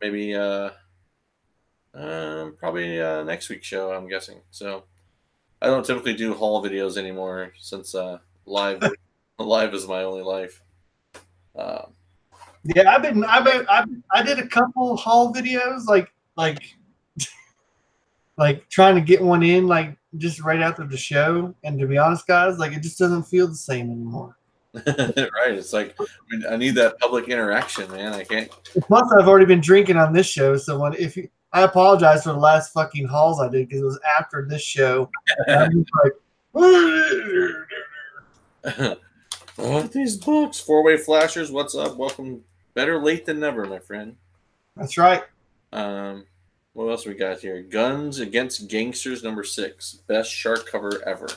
Maybe probably next week's show, I'm guessing. So I don't typically do haul videos anymore since live is my only life. Yeah, I did a couple haul videos, like trying to get one in, like just right after the show. And to be honest, guys, like it just doesn't feel the same anymore. Right. It's like, I need that public interaction, man. I can't. Plus, I've already been drinking on this show, so I apologize for the last fucking hauls I did because it was after this show. I was like, what these books? 4-way flashers. What's up? Welcome. Better late than never, my friend. That's right. What else we got here? Guns Against Gangsters #6. Best shark cover ever.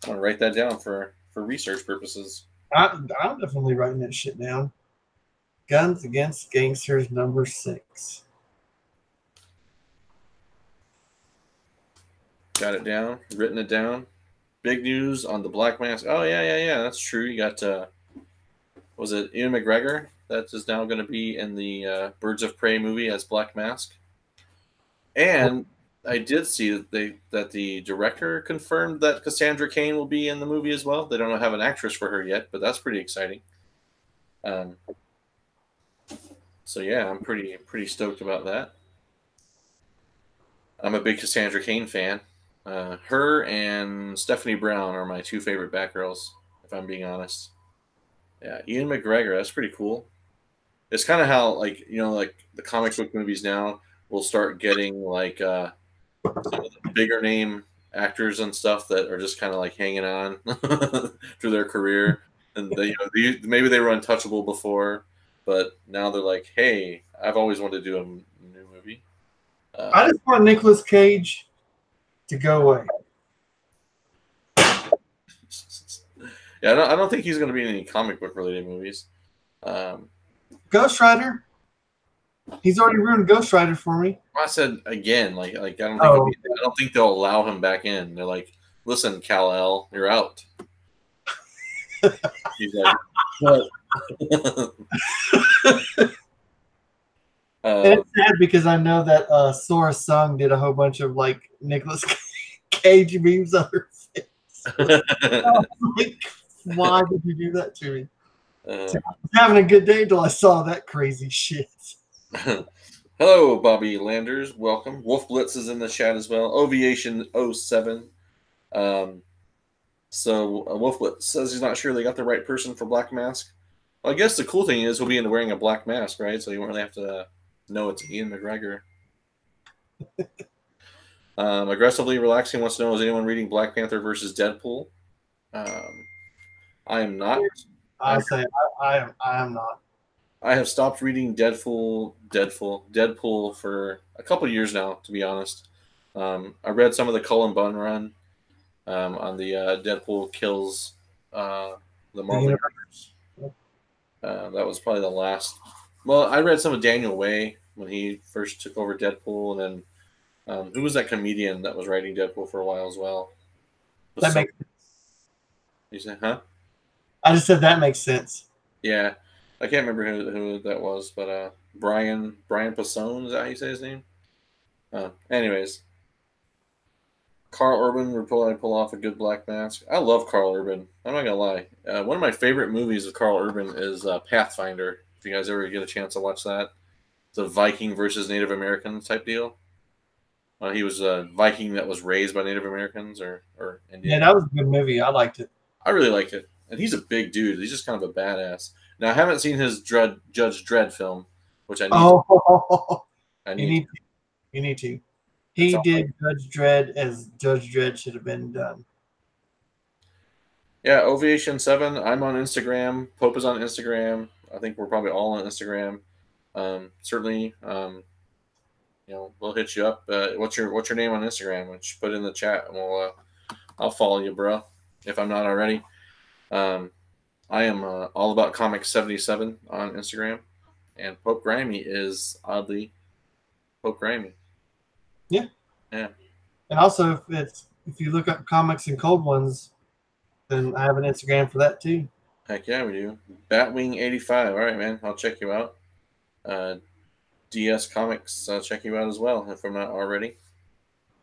I'm gonna write that down for research purposes. I'm definitely writing that shit down. Guns Against Gangsters #6. Got it down. Written it down. Big news on the Black Mask. Oh yeah. That's true. You got was it Ian McGregor that is now going to be in the Birds of Prey movie as Black Mask? And I did see that the director confirmed that Cassandra Cain will be in the movie as well. They don't have an actress for her yet, but that's pretty exciting. So yeah, I'm pretty stoked about that. I'm a big Cassandra Cain fan. Her and Stephanie Brown are my two favorite Batgirls, if I'm being honest. Yeah, Ian McGregor, that's pretty cool. It's kind of how, like, like the comic book movies now will start getting like some of the bigger name actors and stuff that are just kind of like hanging on through their career, and maybe they were untouchable before, but now they're like, hey, I've always wanted to do a new movie. I just want Nicolas Cage to go away. Yeah, I don't think he's going to be in any comic book related movies. Ghost Rider. He's already ruined Ghost Rider for me. I said again, like I don't think they'll allow him back in. They're like, listen, Kal-El, you're out. He's like, what? It's sad because I know that Sora Sung did a whole bunch of like Nicolas Cage memes on her face. Like, why did you do that to me? I was having a good day until I saw that crazy shit. Hello, Bobby Landers. Welcome. Wolf Blitz is in the chat as well. Oviation 07. So Wolf Blitz says he's not sure they got the right person for Black Mask. Well, I guess the cool thing is he'll be into wearing a black mask, right? So you won't really have to know it's Ian McGregor. Aggressively Relaxing wants to know, is anyone reading Black Panther versus Deadpool? I am not. I am not. I have stopped reading Deadpool for a couple of years now, to be honest. I read some of the Cullen Bunn run on the Deadpool kills the Marvel Universe. That was probably the last. Well, I read some of Daniel Way when he first took over Deadpool, and then who was that comedian that was writing Deadpool for a while as well? That makes sense. You said, huh? I just said that makes sense. Yeah. I can't remember who that was, but Brian Pasone, is that how you say his name? Anyways, Carl Urban would pull off a good Black Mask. I love Carl Urban. I'm not gonna lie. One of my favorite movies of Carl Urban is Pathfinder. If you guys ever get a chance to watch that, it's a Viking versus Native American type deal. He was a Viking that was raised by Native Americans or Indians. Yeah, that was a good movie. I liked it. I really liked it, and he's a big dude. He's just kind of a badass. Now, I haven't seen his Judge Dredd film, which I need. Oh, to. You need to. He did Judge Dredd as Judge Dredd should have been done. Yeah, Ovation 7. I'm on Instagram. Pope is on Instagram. I think we're probably all on Instagram. Certainly, we'll hit you up. What's your name on Instagram? Just put it in the chat, and I'll follow you, bro, if I'm not already. I am all about comics 77 on Instagram, and Pope Grimy is oddly Pope Grimy. Yeah. Yeah. And also, if you look up comics and cold ones, then I have an Instagram for that too. Heck yeah, we do. Batwing85. All right, man. I'll check you out. DS Comics, I'll check you out as well if I'm not already.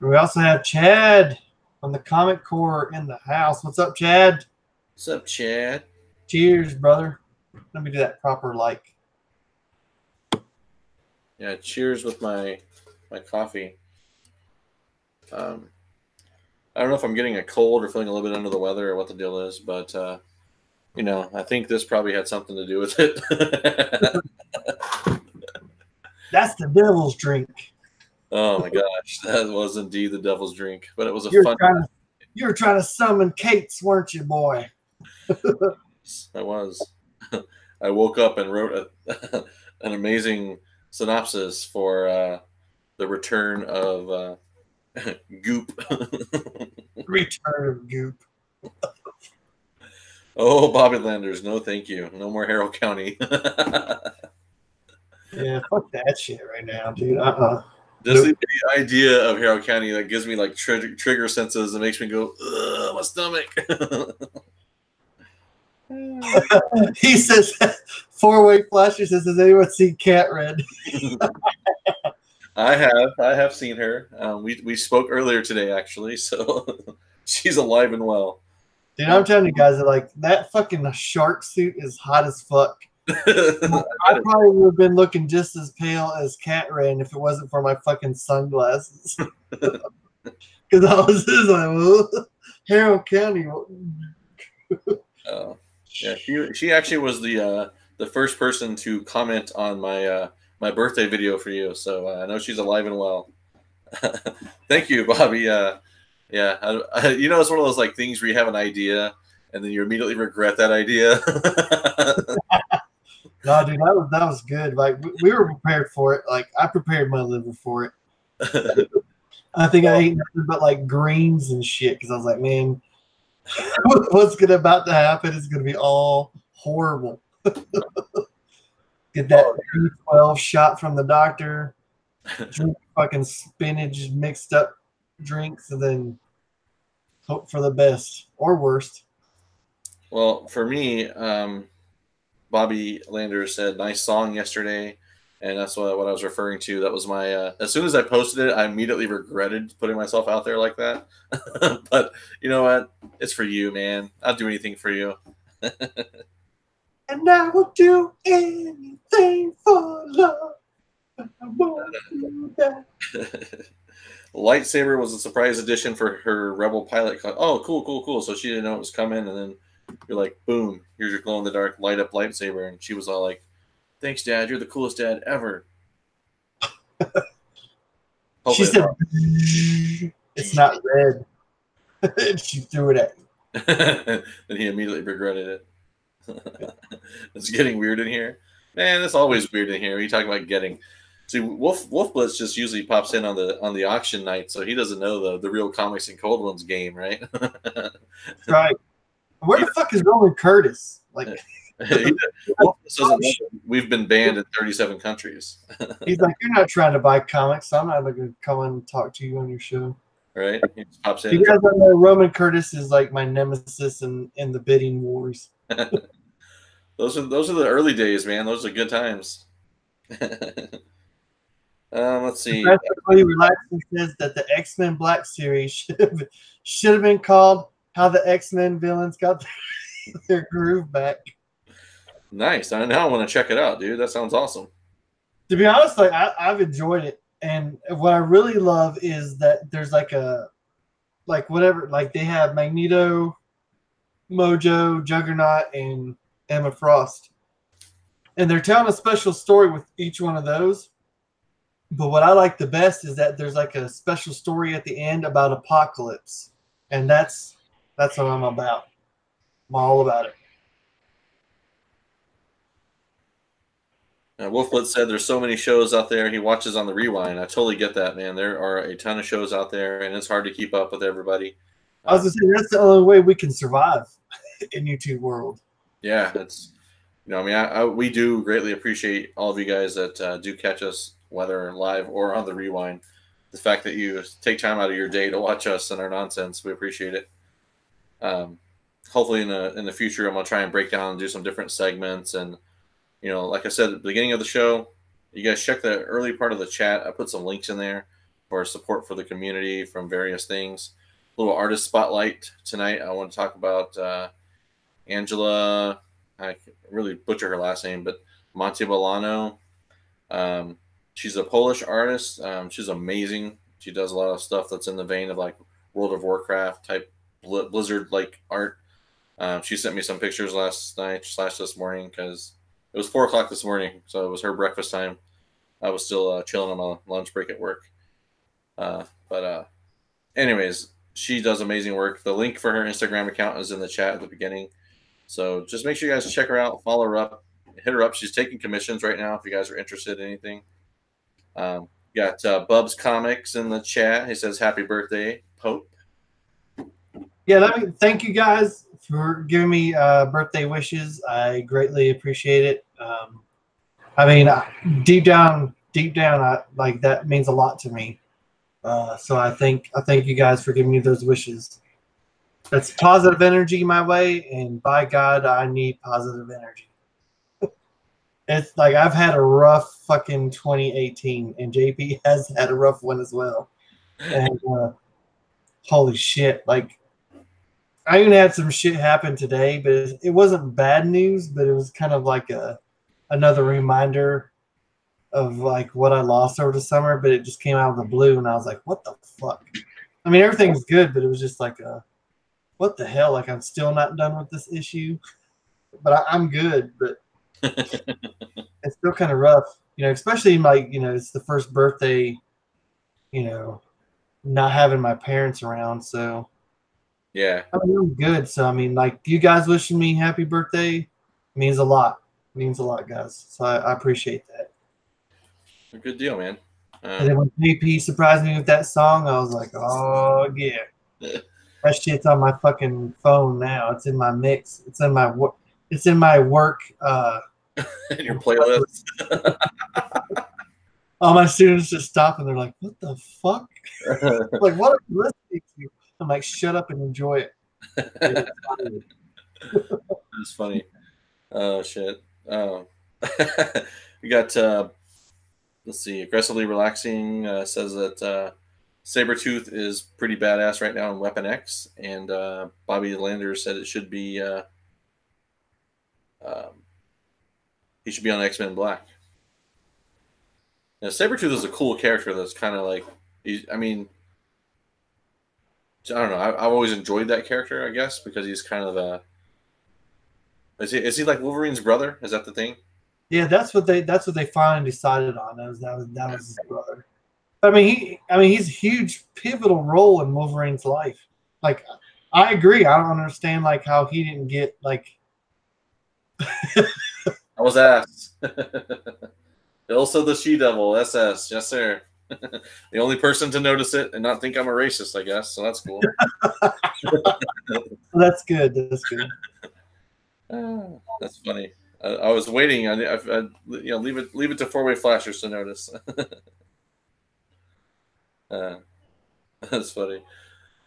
We also have Chad from the Comic Core in the house. What's up, Chad? What's up, Chad? Cheers, brother. Let me do that proper like. Yeah, cheers with my coffee. I don't know if I'm getting a cold or feeling a little bit under the weather or what the deal is, but I think this probably had something to do with it. That's the devil's drink. Oh my gosh, that was indeed the devil's drink, but it was fun. You were trying to summon Kate's, weren't you, boy? I was. I woke up and wrote an amazing synopsis for the return of Goop. Return of Goop. Oh, Bobby Landers, no thank you. No more Harrow County. Yeah, fuck that shit right now, dude. Just the idea of Harrow County that gives me like trigger senses and makes me go, ugh, my stomach. He says, four-way flasher says, has anyone seen Cat Red? I have seen her. We spoke earlier today, actually, so she's alive and well. Dude, I'm telling you guys, like that fucking shark suit is hot as fuck. I probably would have been looking just as pale as Cat Red if it wasn't for my fucking sunglasses. Because I was just like, well, Harrow County. Yeah, she actually was the first person to comment on my my birthday video for you, so I know she's alive and well. Thank you, Bobby. Yeah, it's one of those like things where you have an idea and then you immediately regret that idea. No, dude, that was good. Like we were prepared for it. Like I prepared my liver for it. I think I ate nothing but like greens and shit because I was like, man, what's about to happen is gonna be all horrible. Get that B12 shot from the doctor, drink fucking spinach mixed up drinks, and then hope for the best or worst. Well, for me, Bobby Landers said nice song yesterday, and that's what I was referring to. That was my as soon as I posted it, I immediately regretted putting myself out there like that. But you know what? It's for you, man. I'll do anything for you. And I will do anything for love. I won't do that. Lightsaber was a surprise addition for her Rebel pilot. Oh, cool. So she didn't know it was coming, and then you're like, boom, here's your glow in the dark light up lightsaber, and she was all like, "Thanks, Dad. You're the coolest dad ever." She said, "It's not red." And she threw it at me. And he immediately regretted it. It's getting weird in here, man. It's always weird in here. What are you talking about getting? See, Wolf Blitz just usually pops in on the auction night, so he doesn't know the real comics and cold ones game, right? Right. Where the fuck is Roman Curtis? Like, Wolf Blitz doesn't know we've been banned in 37 countries. He's like, you're not trying to buy comics, so I'm not going to come and talk to you on your show. Right? He just pops in. You guys don't know Roman Curtis is like my nemesis in the bidding wars. Those are the early days, man. Those are good times. Let's see. Practically Relaxing says that the X-Men Black series should have been called "How the X-Men Villains Got Their Groove Back." Nice. I now want to check it out, dude. That sounds awesome. To be honest, like I've enjoyed it, and what I really love is that there's like they have Magneto, Mojo, Juggernaut, and Emma Frost, and they're telling a special story with each one of those. But what I like the best is that there's like a special story at the end about Apocalypse, and that's what I'm about. I'm all about it. Wolflet said there's so many shows out there he watches on the rewind. I totally get that, man. There are a ton of shows out there, and it's hard to keep up with everybody. I was gonna say that's the only way we can survive in YouTube world. Yeah, it's I mean, we do greatly appreciate all of you guys that do catch us, whether live or on the rewind. The fact that you take time out of your day to watch us and our nonsense, we appreciate it. Hopefully, in the future, I'm gonna try and break down and do some different segments. And like I said at the beginning of the show, you guys check the early part of the chat. I put some links in there for support for the community from various things. Little artist spotlight tonight. I want to talk about Angela. I really butcher her last name, but Montebolano. She's a Polish artist. She's amazing. She does a lot of stuff that's in the vein of like World of Warcraft type Blizzard like art. She sent me some pictures last night / this morning because it was 4 o'clock this morning, so it was her breakfast time. I was still chilling on my lunch break at work. But anyways, she does amazing work. The link for her Instagram account is in the chat at the beginning. So just make sure you guys check her out, follow her up, hit her up. She's taking commissions right now if you guys are interested in anything. Got Bubs Comics in the chat. He says, "Happy birthday, Pope." Yeah, thank you guys for giving me birthday wishes. I greatly appreciate it. I mean, deep down, like that means a lot to me. So I thank you guys for giving me those wishes. That's positive energy my way, and by God, I need positive energy. It's like I've had a rough fucking 2018, and JP has had a rough one as well. And holy shit, like I even had some shit happen today, but it wasn't bad news, but it was kind of like another reminder of like what I lost over the summer, but it just came out of the blue, and I was like, what the fuck? I mean, everything's good, but it was just like what the hell? Like I'm still not done with this issue, but I'm good, but it's still kind of rough, especially like, it's the first birthday, not having my parents around. So yeah, I mean, I'm good. So I mean, like you guys wishing me happy birthday means a lot. Means a lot, guys. So I appreciate that. a good deal, man. And then when JP surprised me with that song, I was like, oh yeah. That shit's on my fucking phone now. It's in my mix. It's in my work. In your playlist. All my students just stop and they're like, "What the fuck? Like, what are you listening to?" I'm like, "Shut up and enjoy it." That's funny. Oh shit. Oh, we got. Let's see. Aggressively relaxing says that Sabretooth is pretty badass right now in Weapon X, and Bobby Lander said it should be. He should be on X-Men Black. Now, Sabretooth is a cool character that's kind of like, I mean, I don't know. I've always enjoyed that character, I guess, because he's kind of a. Is he like Wolverine's brother? Is that the thing? Yeah, that's what they finally decided on. That was his brother. I mean, he's a huge pivotal role in Wolverine's life. Like, I agree. I don't understand like how he didn't get like. I was asked. Also, the She-Devil SS, yes sir. The only person to notice it and not think I'm a racist, I guess. So that's cool. That's good. That's good. That's funny. I was waiting. Leave it to four-way flashers to notice. That's funny.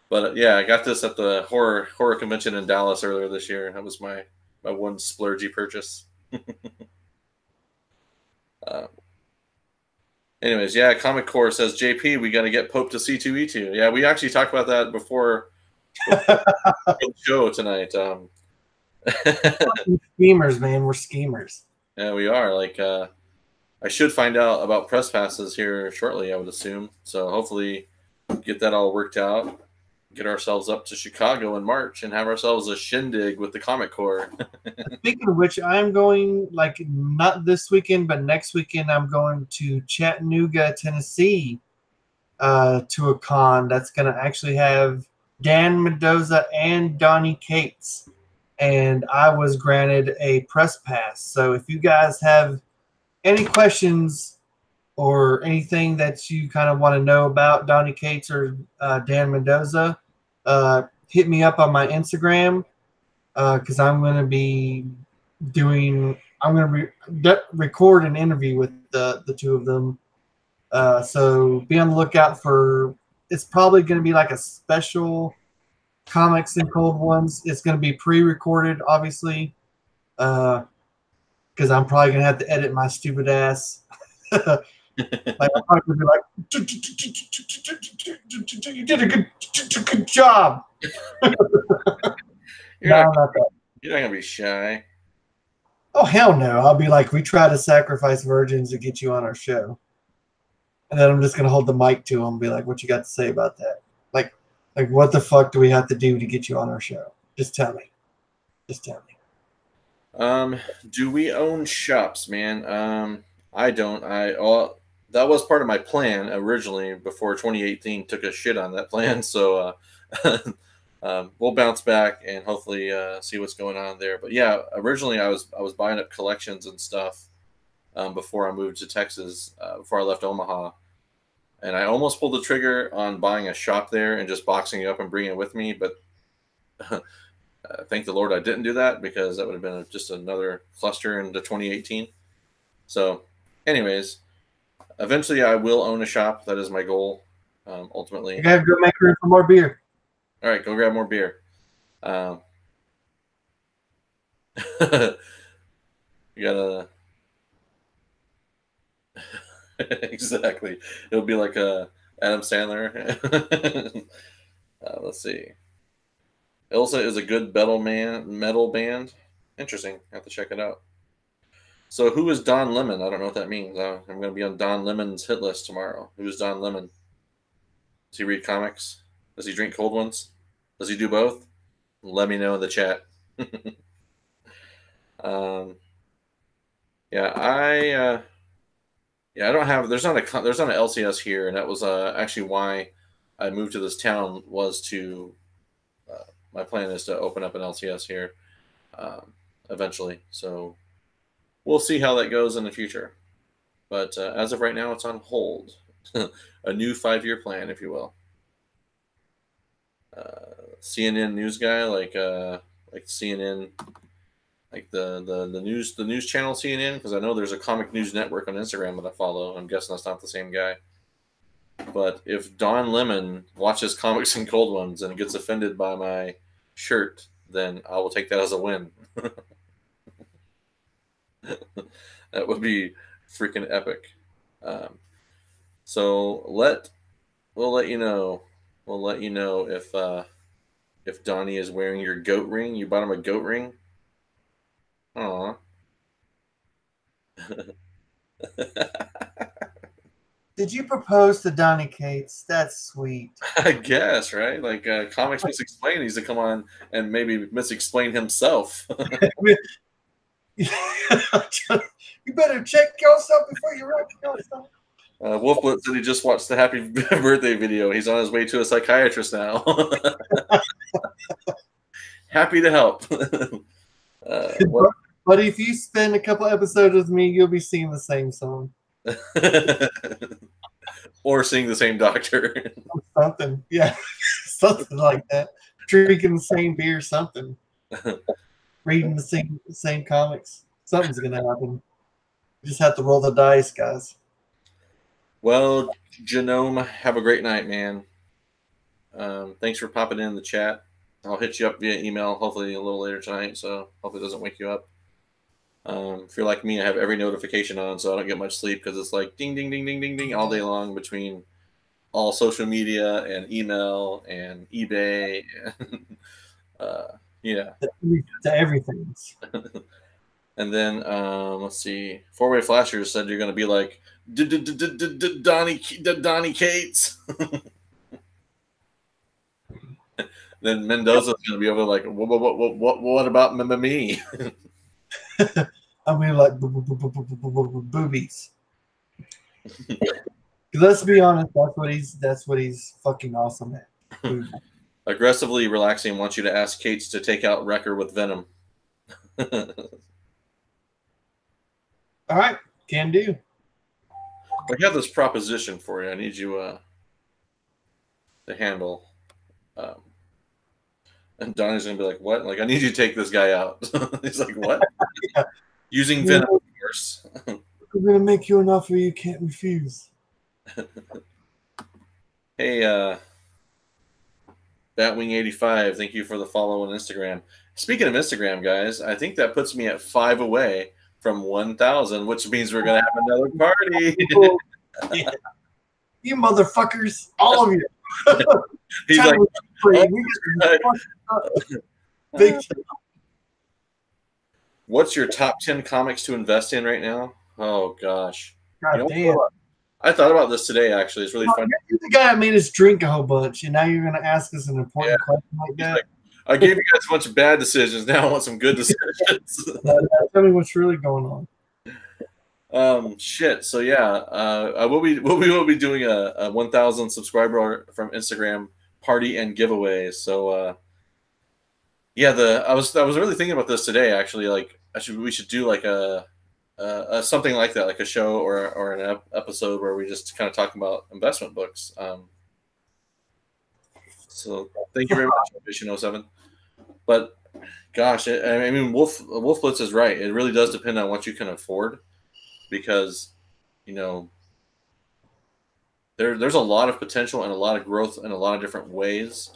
But yeah, I got this at the horror convention in Dallas earlier this year. That was my one splurgy purchase. Anyways, yeah, Comic Core says, JP, we got to get Pope to C2E2. Yeah, we actually talked about that before the show tonight. Schemers, man. We're schemers. Yeah, we are. Like, I should find out about press passes here shortly, I would assume. So hopefully get that all worked out. get ourselves up to Chicago in March and have ourselves a shindig with the Comic Corps. Speaking of which, I'm going, like, not this weekend, but next weekend, I'm going to Chattanooga, Tennessee, to a con that's going to actually have Dan Mendoza and Donnie Cates. And I was granted a press pass. So if you guys have any questions or anything that you kind of want to know about Donnie Cates or Dan Mendoza, hit me up on my Instagram, because I'm going to be I'm going to record an interview with the two of them. So be on the lookout for, it's probably going to be like a special Comics and Cold Ones. It's going to be pre-recorded, obviously, because I'm probably going to have to edit my stupid ass. Like, I'm probably be like, you did a good job. You're not going to be shy. Oh, hell no. I'll be like, we try to sacrifice virgins to get you on our show. And then I'm just going to hold the mic to them and be like, what you got to say about that? Like, what the fuck do we have to do to get you on our show? Just tell me. Just tell me. Do we own shops, man? I don't. That was part of my plan originally before 2018 took a shit on that plan. So we'll bounce back and hopefully see what's going on there. But yeah, originally I was buying up collections and stuff before I moved to Texas, before I left Omaha. And I almost pulled the trigger on buying a shop there and just boxing it up and bringing it with me. But thank the Lord I didn't do that, because that would have been just another cluster into 2018. So anyways, eventually I will own a shop. That is my goal, ultimately. You gotta go make room for more beer. All right, go grab more beer. You gotta... Exactly. It'll be like Adam Sandler. Let's see. Ilsa is a good metal band. Interesting. I have to check it out. So who is Don Lemon? I don't know what that means. I'm going to be on Don Lemon's hit list tomorrow. Who is Don Lemon? Does he read comics? Does he drink cold ones? Does he do both? Let me know in the chat. Yeah, I don't have. There's not an LCS here, and that was actually why I moved to this town. Was to my plan is to open up an LCS here eventually. So we'll see how that goes in the future. But as of right now, it's on hold. A new 5-year plan, if you will. CNN news guy, like CNN. Like the news channel CNN, because I know there's a comic news network on Instagram that I follow. I'm guessing that's not the same guy. But if Don Lemon watches Comics and Cold Ones and gets offended by my shirt, then I will take that as a win. That would be freaking epic. So we'll let you know. We'll let you know if Donnie is wearing your goat ring. You bought him a goat ring. Aw. Did you propose to Donnie Cates? That's sweet. I guess, right? Like Comics Misexplained needs to come on and maybe misexplain himself. You better check yourself before you wreck yourself. Wolfblit said he just watched the happy birthday video. He's on his way to a psychiatrist now. Happy to help. But if you spend a couple episodes with me, you'll be singing the same song. Or seeing the same doctor. Something. Yeah. Something like that. Drinking the same beer, something. Reading the same comics. Something's going to happen. You just have to roll the dice, guys. Well, Genome, have a great night, man. Thanks for popping in the chat. I'll hit you up via email, hopefully a little later tonight, so hopefully it doesn't wake you up. If you're like me, I have every notification on, so I don't get much sleep because it's like ding, ding, ding, ding, ding, ding all day long between all social media and email and eBay. And, yeah. To everything. And then, let's see. Four-Way Flashers said you're going to be like Donnie Cates. Then Mendoza's going to be over like, what about me? I mean, like boobies. Let's be honest, that's what he's fucking awesome at. Boobies. Aggressively relaxing wants you to ask Cates to take out Wrecker with Venom. All right, can do. I got this proposition for you. I need you to handle. And Donnie's gonna be like, "What? Like, I need you to take this guy out." He's like, "What?" Yeah. Using Venom, of course. We're gonna make you an offer you can't refuse. Hey, Batwing85, thank you for the follow on Instagram. Speaking of Instagram, guys, I think that puts me at 5 away from 1,000, which means we're gonna have another party. Yeah. You motherfuckers, all of you. He's like, Big what's your top 10 comics to invest in right now? Oh gosh. God damn. I thought about this today, actually. It's really fun. You're the guy that made us drink a whole bunch, and now you're going to ask us an important question like that? Like, I gave you guys a bunch of bad decisions. Now I want some good decisions. Tell me what's really going on. Shit. So yeah, we will be doing a 1,000 subscriber from Instagram party and giveaway. So yeah, I was really thinking about this today. Actually, like we should do like a something like that, like a show or an episode where we just kind of talk about investment books. So thank you very much, Vision 07. But gosh, I mean, Wolf Blitz is right. It really does depend on what you can afford, because there's a lot of potential and a lot of growth in a lot of different ways.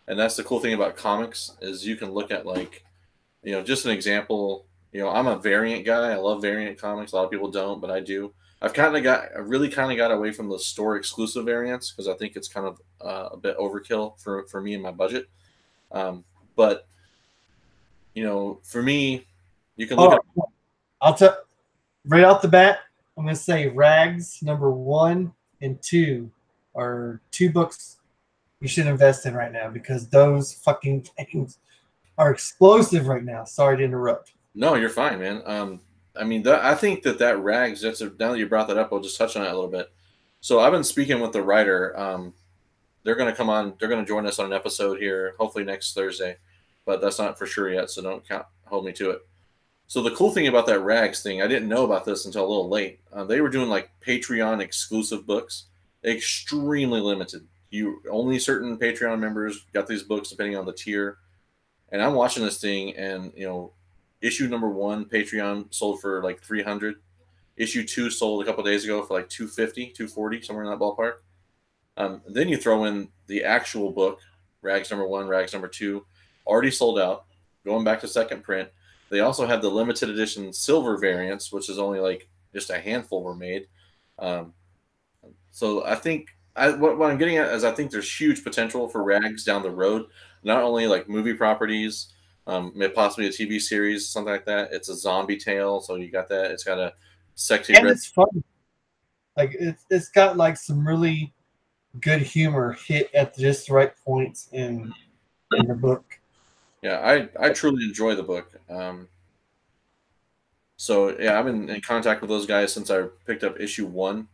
And that's the cool thing about comics, is you can look at, like, just an example. I'm a variant guy. I love variant comics. A lot of people don't, but I do. I really kind of got away from the store exclusive variants, because I think it's kind of a bit overkill for me and my budget. But for me, you can look at. I'll tell right off the bat. I'm going to say Rags #1 and 2 are 2 books you should invest in right now, because those fucking things are explosive right now. Sorry to interrupt. No, you're fine, man. I mean, I think that Rags, now that you brought that up, I'll just touch on it a little bit. So I've been speaking with the writer. They're going to come on. They're going to join us on an episode here, hopefully next Thursday, but that's not for sure yet, so don't hold me to it. So the cool thing about that Rags thing, I didn't know about this until a little late. They were doing like Patreon exclusive books, extremely limited. Only certain Patreon members got these books, depending on the tier. And I'm watching this thing, and issue #1 Patreon sold for like $300. Issue 2 sold a couple days ago for like $250, $240, somewhere in that ballpark. Then you throw in the actual book, Rags #1, Rags #2, already sold out, going back to second print. They also have the limited edition silver variants, which is only like just a handful were made. So I think what I'm getting at is I think there's huge potential for Rags down the road. Not only like movie properties, possibly a TV series, something like that. It's a zombie tale, so you got that. It's got a sexy, and it's fun. Like it's got like some really good humor hit at just the right points in the book. Yeah, I truly enjoy the book. So yeah, I've been in contact with those guys since I picked up issue 1.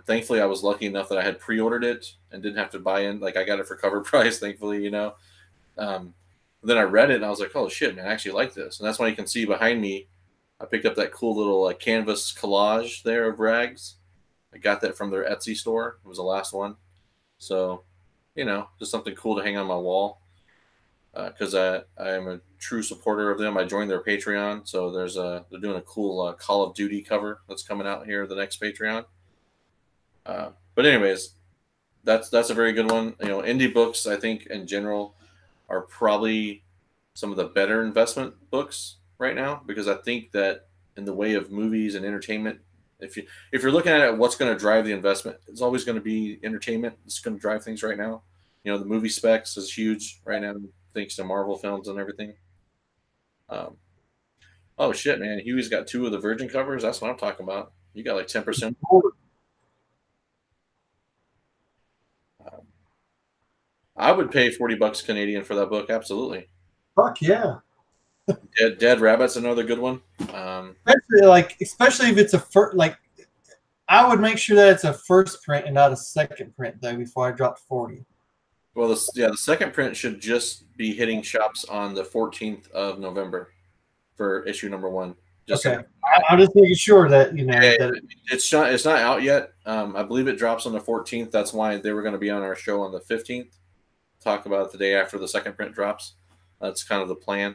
Thankfully, I was lucky enough that I had pre-ordered it and didn't have to buy in. Like, I got it for cover price, thankfully, Then I read it and I was like, oh shit, man, I actually like this. And that's why you can see behind me, I picked up that cool little canvas collage there of Rags. I got that from their Etsy store. It was the last one. So, just something cool to hang on my wall. Because I am a true supporter of them. I joined their Patreon, so they're doing a cool Call of Duty cover that's coming out here the next Patreon. But anyways, that's a very good one. Indie books, I think in general, are probably some of the better investment books right now, because I think that in the way of movies and entertainment, if you're looking at what's going to drive the investment, it's always going to be entertainment. It's going to drive things right now. The movie specs is huge right now, thanks to Marvel films and everything. Oh shit, man! Huey's got 2 of the Virgin covers. That's what I'm talking about. You got like 10%. I would pay $40 Canadian for that book. Absolutely. Fuck yeah. Dead Rabbit's another good one. Especially if it's a first, like, I would make sure that it's a first print and not a second print though before I dropped 40. Well, the second print should just be hitting shops on the 14th of November for issue number 1. Just okay, I'm just making sure that that it's not out yet. I believe it drops on the 14th. That's why they were going to be on our show on the 15th. Talk about it the day after the second print drops. That's kind of the plan.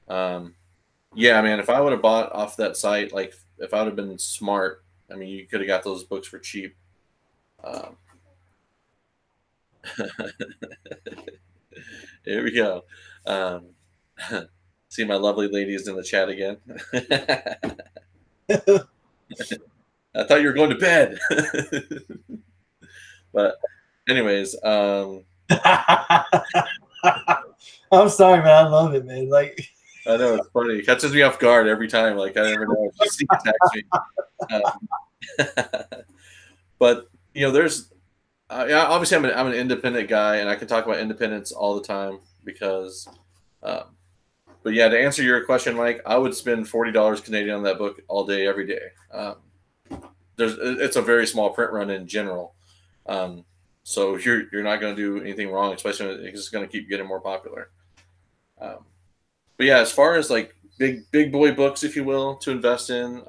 Yeah, man. If I would have bought off that site, like if I would have been smart, I mean, you could have got those books for cheap. Here we go. See my lovely ladies in the chat again. I thought you were going to bed. But anyways, I'm sorry, man. I love it, man. Like, I know it's funny. It catches me off guard every time. Like, I never know if she attacks me. But there's obviously I'm an independent guy, and I can talk about independence all the time because. But yeah, to answer your question, Mike, I would spend $40 Canadian on that book all day, every day. It's a very small print run in general, so you're not going to do anything wrong, especially when it's going to keep getting more popular. But yeah, as far as like big boy books, if you will, to invest in,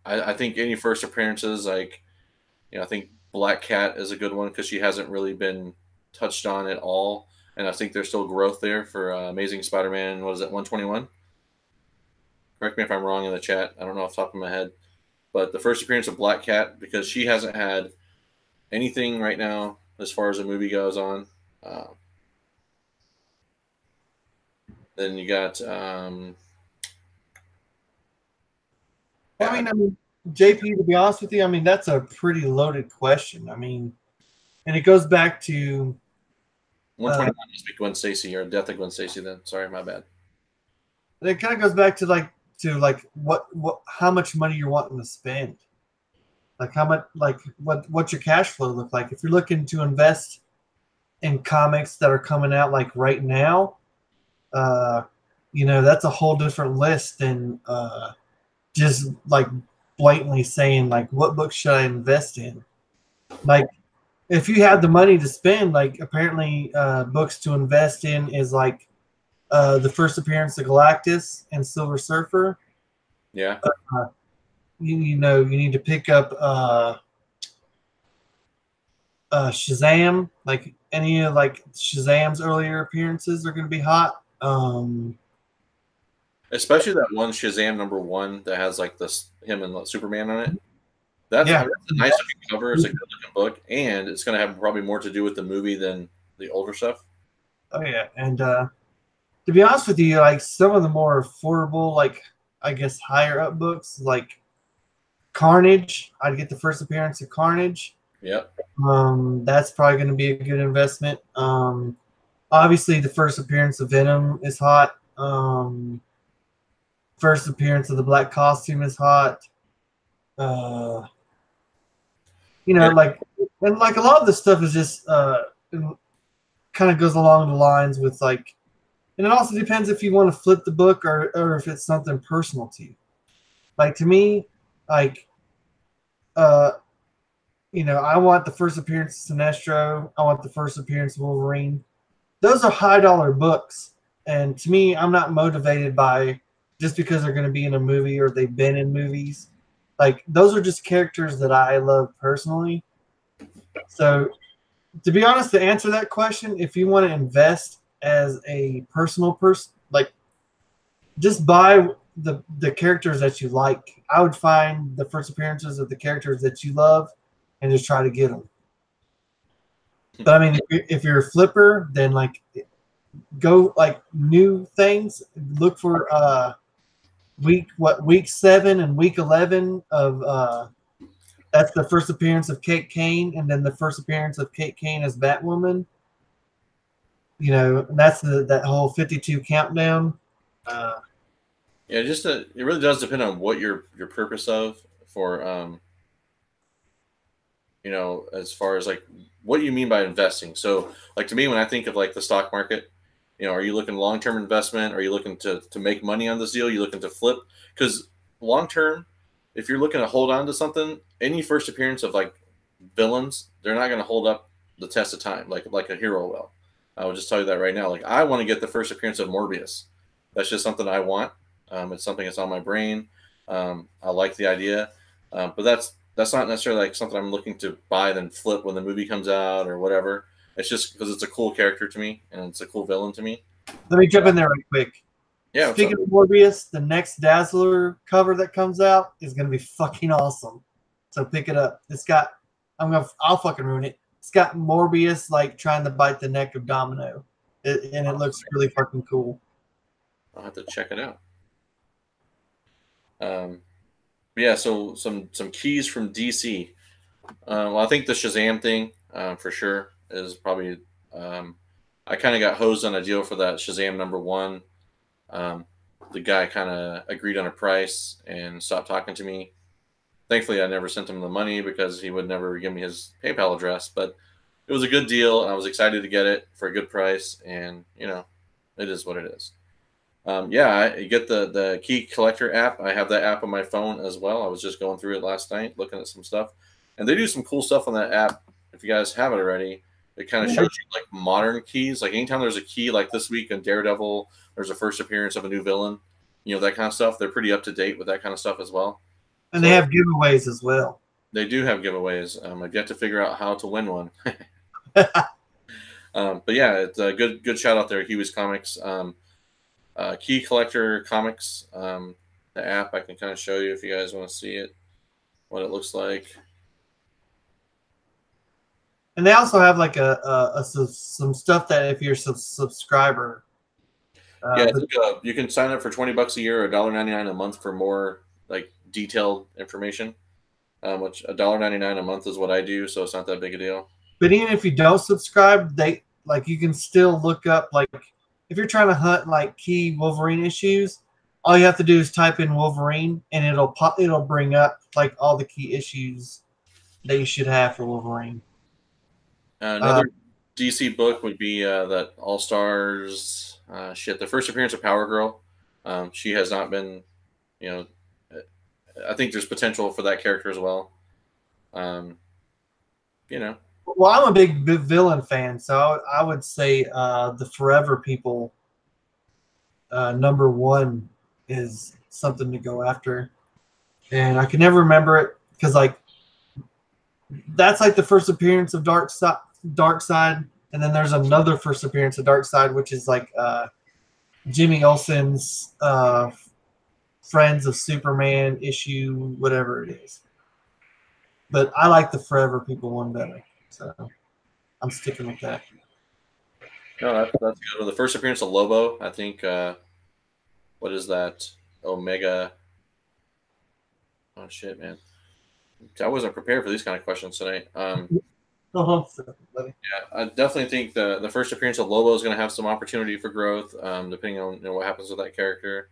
I think any first appearances, like I think Black Cat is a good one because she hasn't really been touched on at all. And I think there's still growth there for Amazing Spider-Man. What is it, 121? Correct me if I'm wrong in the chat. I don't know off the top of my head. But the first appearance of Black Cat, because she hasn't had anything right now as far as a movie goes on. Then you got... I mean, JP, to be honest with you, I mean, that's a pretty loaded question. I mean, and it goes back to... 121 must be Gwen Stacy, or Death of Gwen Stacy then. Sorry, my bad. It kind of goes back to what how much money you're wanting to spend. Like how much, like what's your cash flow look like? If you're looking to invest in comics that are coming out like right now, that's a whole different list than just like blatantly saying like what books should I invest in. Like if you have the money to spend, like apparently books to invest in is like the first appearance of Galactus and Silver Surfer. Yeah. You need to pick up Shazam. Like any of like Shazam's earlier appearances are going to be hot. Especially that one Shazam #1 that has like him and Superman on it. That's a nice looking cover. It's a good looking book, and it's going to have probably more to do with the movie than the older stuff. Oh yeah, and to be honest with you, like some of the more affordable, like I guess higher up books, like Carnage, I'd get the first appearance of Carnage. Yep. That's probably going to be a good investment. Obviously, the first appearance of Venom is hot. First appearance of the Black Costume is hot. Like a lot of this stuff is just kind of goes along the lines with like, and it also depends if you want to flip the book or if it's something personal to you. Like to me, like, I want the first appearance of Sinestro. I want the first appearance of Wolverine. Those are high dollar books, and to me, I'm not motivated by just because they're going to be in a movie or they've been in movies. Like those are just characters that I love personally. So, to be honest, to answer that question, if you want to invest as a personal person, like just buy the characters that you like. I would find the first appearances of the characters that you love and just try to get them. But I mean, if you're a flipper, then like go like new things. Look for week 7 and week 11 of that's the first appearance of Kate Kane, and then the first appearance of Kate Kane as Batwoman. That's that whole 52 countdown. Yeah, it really does depend on what your purpose of for as far as like what you mean by investing. So, like to me, when I think of like the stock market, are you looking long term investment? Are you looking to make money on this deal? Are you looking to flip? Because long term, if you're looking to hold on to something, any first appearance of like villains, they're not going to hold up the test of time like a hero will. I will just tell you that right now. Like I want to get the first appearance of Morbius. That's just something I want. It's something that's on my brain. I like the idea, but that's not necessarily like something I'm looking to buy then flip when the movie comes out or whatever. It's just because it's a cool character to me and it's a cool villain to me. Let me jump in there right quick. Yeah. Speaking of Morbius, the next Dazzler cover that comes out is going to be fucking awesome. So pick it up. I'll fucking ruin it. It's got Morbius like trying to bite the neck of Domino, and it looks really fucking cool. I'll have to check it out. Yeah. So some keys from DC. Well, I think the Shazam thing for sure is probably. I kind of got hosed on a deal for that Shazam #1. The guy kind of agreed on a price and stopped talking to me. Thankfully, I never sent him the money because he would never give me his PayPal address. But it was a good deal, and I was excited to get it for a good price. And it is what it is. Yeah, you get the Key Collector app. I have that app on my phone as well. I was just going through it last night, looking at some stuff, and they do some cool stuff on that app. If you guys have it already, it kind of shows you like modern keys. Like anytime there's a key, like this week in Daredevil, there's a first appearance of a new villain. That kind of stuff. They're pretty up to date with that kind of stuff as well. And they have giveaways as well. They do have giveaways. I've yet to figure out how to win one. But yeah, it's a good shout out there, Huey's Comics. Key Collector Comics, the app. I can kind of show you if you guys want to see it, what it looks like. And they also have like some stuff that if you're a subscriber. Yeah, you can sign up for $20 a year or $1.99 a month for more like detailed information. Which $1.99 a month is what I do, so it's not that big a deal. But even if you don't subscribe, you can still look up like if you're trying to hunt like key Wolverine issues, all you have to do is type in Wolverine and it'll bring up like all the key issues that you should have for Wolverine. Another DC book would be that All Stars the first appearance of Power Girl. She has not been, I think there's potential for that character as well. Well, I'm a big villain fan, so I would say the Forever People #1 is something to go after. And I can never remember it because like that's like the first appearance of Darkseid, and then there's another first appearance of Darkseid, which is like Jimmy Olsen's Friends of Superman issue, whatever it is. But I like the Forever People one better, so I'm sticking with that. No, that's good. Well, the first appearance of Lobo, I think. What is that? Omega. Oh shit, man! I wasn't prepared for these kind of questions tonight. Yeah, I definitely think the first appearance of Lobo is going to have some opportunity for growth, depending on what happens with that character.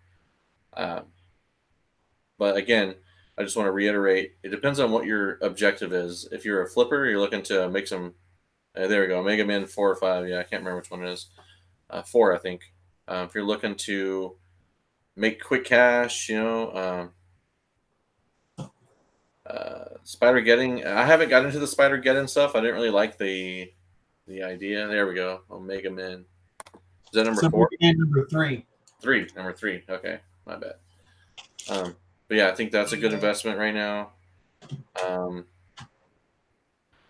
But again, I just want to reiterate: it depends on what your objective is. If you're a flipper, you're looking to make some. There we go, Mega Man 4 or 5. Yeah, I can't remember which one it is. 4, I think. If you're looking to make quick cash, Spider-Geddon. I haven't got into the Spider-Geddon stuff. I didn't really like the idea. There we go. Omega Man. Is that number 4? Number 3. Number 3. Okay, my bad. But yeah, I think that's a good investment right now.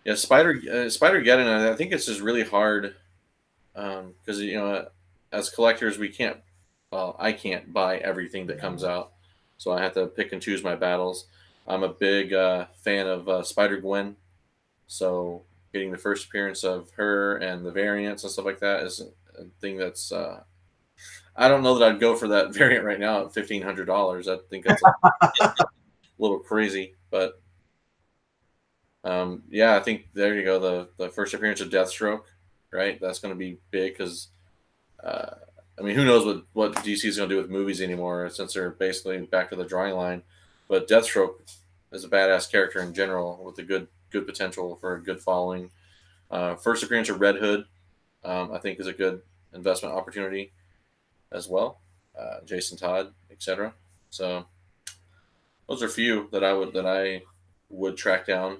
Yeah, Spider-Geddon. I think it's just really hard because as collectors, we can't. Well, I can't buy everything that comes out, so I have to pick and choose my battles. I'm a big fan of Spider-Gwen, so getting the first appearance of her and the variants and stuff like that is a thing that's. I don't know that I'd go for that variant right now at $1,500. I think that's a little crazy, but yeah, I think there you go. The first appearance of Deathstroke, right? That's going to be big because. I mean, who knows what DC is going to do with movies anymore since they're basically back to the drawing line. But Deathstroke is a badass character in general with a good potential for a good following. First appearance of Red Hood, I think, is a good investment opportunity as well. Jason Todd, etc. So those are a few that I would track down.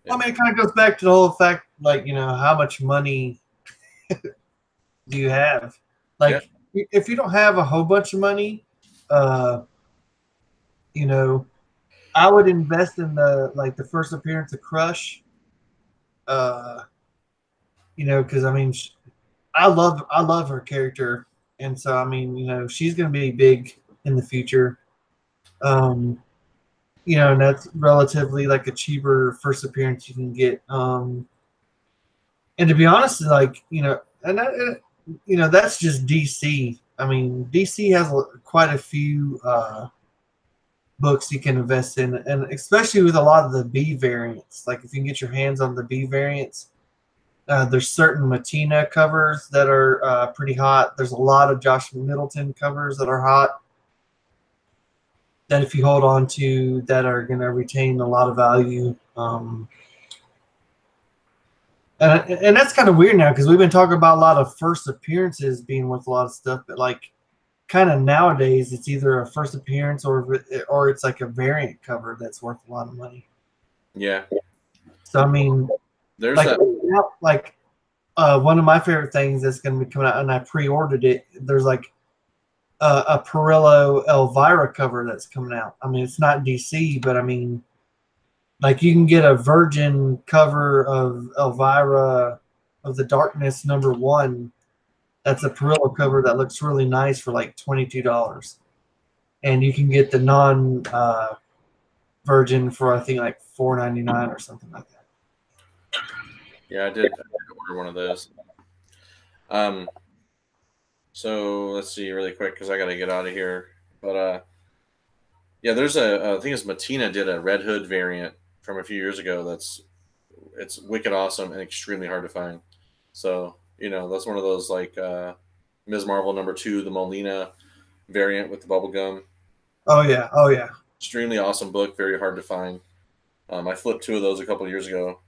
I mean, it kind of goes back to the whole fact, like, how much money do you have? Like, if you don't have a whole bunch of money, I would invest in the first appearance of Crush. Because I mean, I love her character, and so I mean, she's going to be big in the future. And that's relatively like a cheaper first appearance you can get. And to be honest, like that's just DC. I mean, DC has quite a few books you can invest in, and especially with a lot of the B variants. Like if you can get your hands on the B variants, there's certain Matina covers that are pretty hot. There's a lot of Josh Middleton covers that are hot, that if you hold on to, that are going to retain a lot of value. And that's kind of weird now, because we've been talking about a lot of first appearances being worth a lot of stuff, but like kind of nowadays it's either a first appearance or it's like a variant cover that's worth a lot of money. Yeah. So I mean, there's like one of my favorite things that's going to be coming out, and I pre-ordered it. There's like a Perillo Elvira cover that's coming out. I mean, it's not DC, but I mean, like you can get a Virgin cover of Elvira of the Darkness #1. That's a Perillo cover that looks really nice for like $22, and you can get the non Virgin for I think like $4.99 or something like that. Yeah, I did order one of those. So let's see really quick, because I got to get out of here. But yeah, there's I think it's Matina did a Red Hood variant from a few years ago. It's wicked awesome and extremely hard to find. So that's one of those like Ms. Marvel #2, the Molina variant with the bubblegum. Oh yeah. Extremely awesome book, very hard to find. I flipped 2 of those a couple of years ago.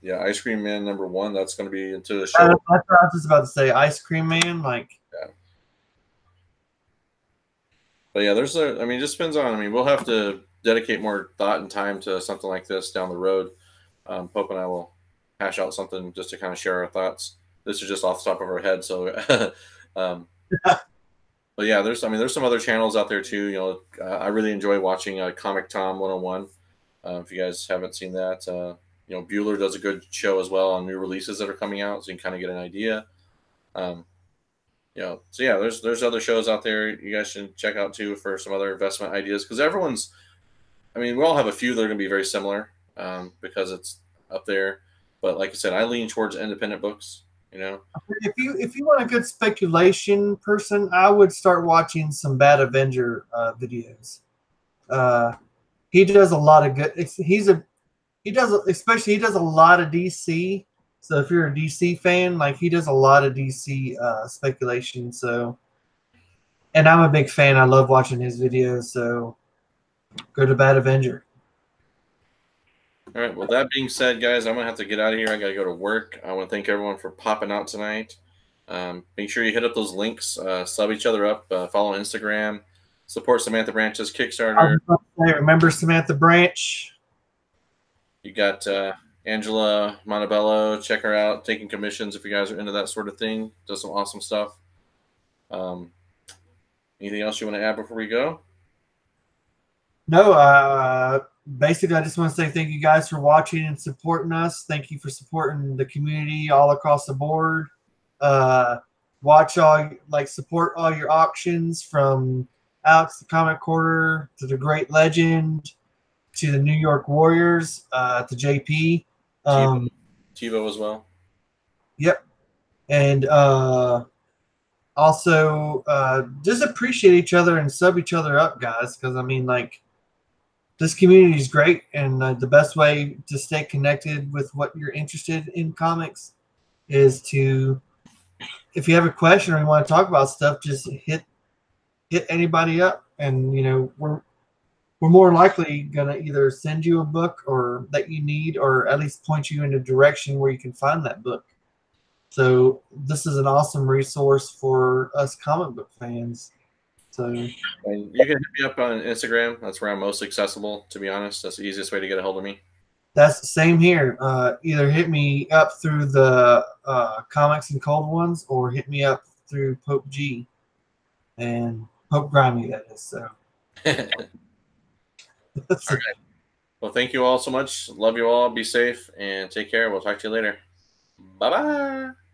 Yeah, Ice Cream Man #1. That's going to be into the show. That's what I was just about to say. Ice Cream Man, like. Yeah. But yeah, it just depends on. I mean, we'll have to dedicate more thought and time to something like this down the road. Pope and I will hash out something just to kind of share our thoughts. This is just off the top of our head, so. But yeah, there's some other channels out there too. I really enjoy watching Comic Tom 101. If you guys haven't seen that, Bueller does a good show as well on new releases that are coming out, so you can kind of get an idea. So yeah, there's other shows out there you guys should check out too for some other investment ideas, because we all have a few that are going to be very similar because it's up there. But like I said, I lean towards independent books. If you want a good speculation person, I would start watching some Bad Avenger videos. He does a lot of good. He does a lot of DC. So if you're a DC fan, like he does a lot of DC speculation. So, and I'm a big fan. I love watching his videos. So go to Bad Avenger. All right. Well, that being said, guys, I'm going to have to get out of here. I got to go to work. I want to thank everyone for popping out tonight. Make sure you hit up those links, sub each other up, follow on Instagram, support Samantha Branch's Kickstarter. Remember Samantha Branch. You got Angela Montebello. Check her out, taking commissions if you guys are into that sort of thing. Does some awesome stuff. Anything else you want to add before we go? No, basically, I just want to say thank you guys for watching and supporting us. Thank you for supporting the community all across the board. Support all your auctions, from Alex the Comic Quarter to the Great Legend to the New York Warriors to JP. TiVo as well. Yep. And also just appreciate each other and sub each other up, guys, because this community is great, and the best way to stay connected with what you're interested in comics is to, if you have a question or you want to talk about stuff, just hit anybody up, and we're more likely gonna either send you a book or that you need, or at least point you in a direction where you can find that book. So this is an awesome resource for us comic book fans. So and you can hit me up on Instagram. That's where I'm most accessible, to be honest. That's the easiest way to get a hold of me. that's the same here. Either hit me up through the Comics and Cold Ones, or hit me up through Pope G and Pope Grimy, that is. So All right. Well, thank you all so much. Love you all. Be safe and take care. We'll talk to you later. Bye bye.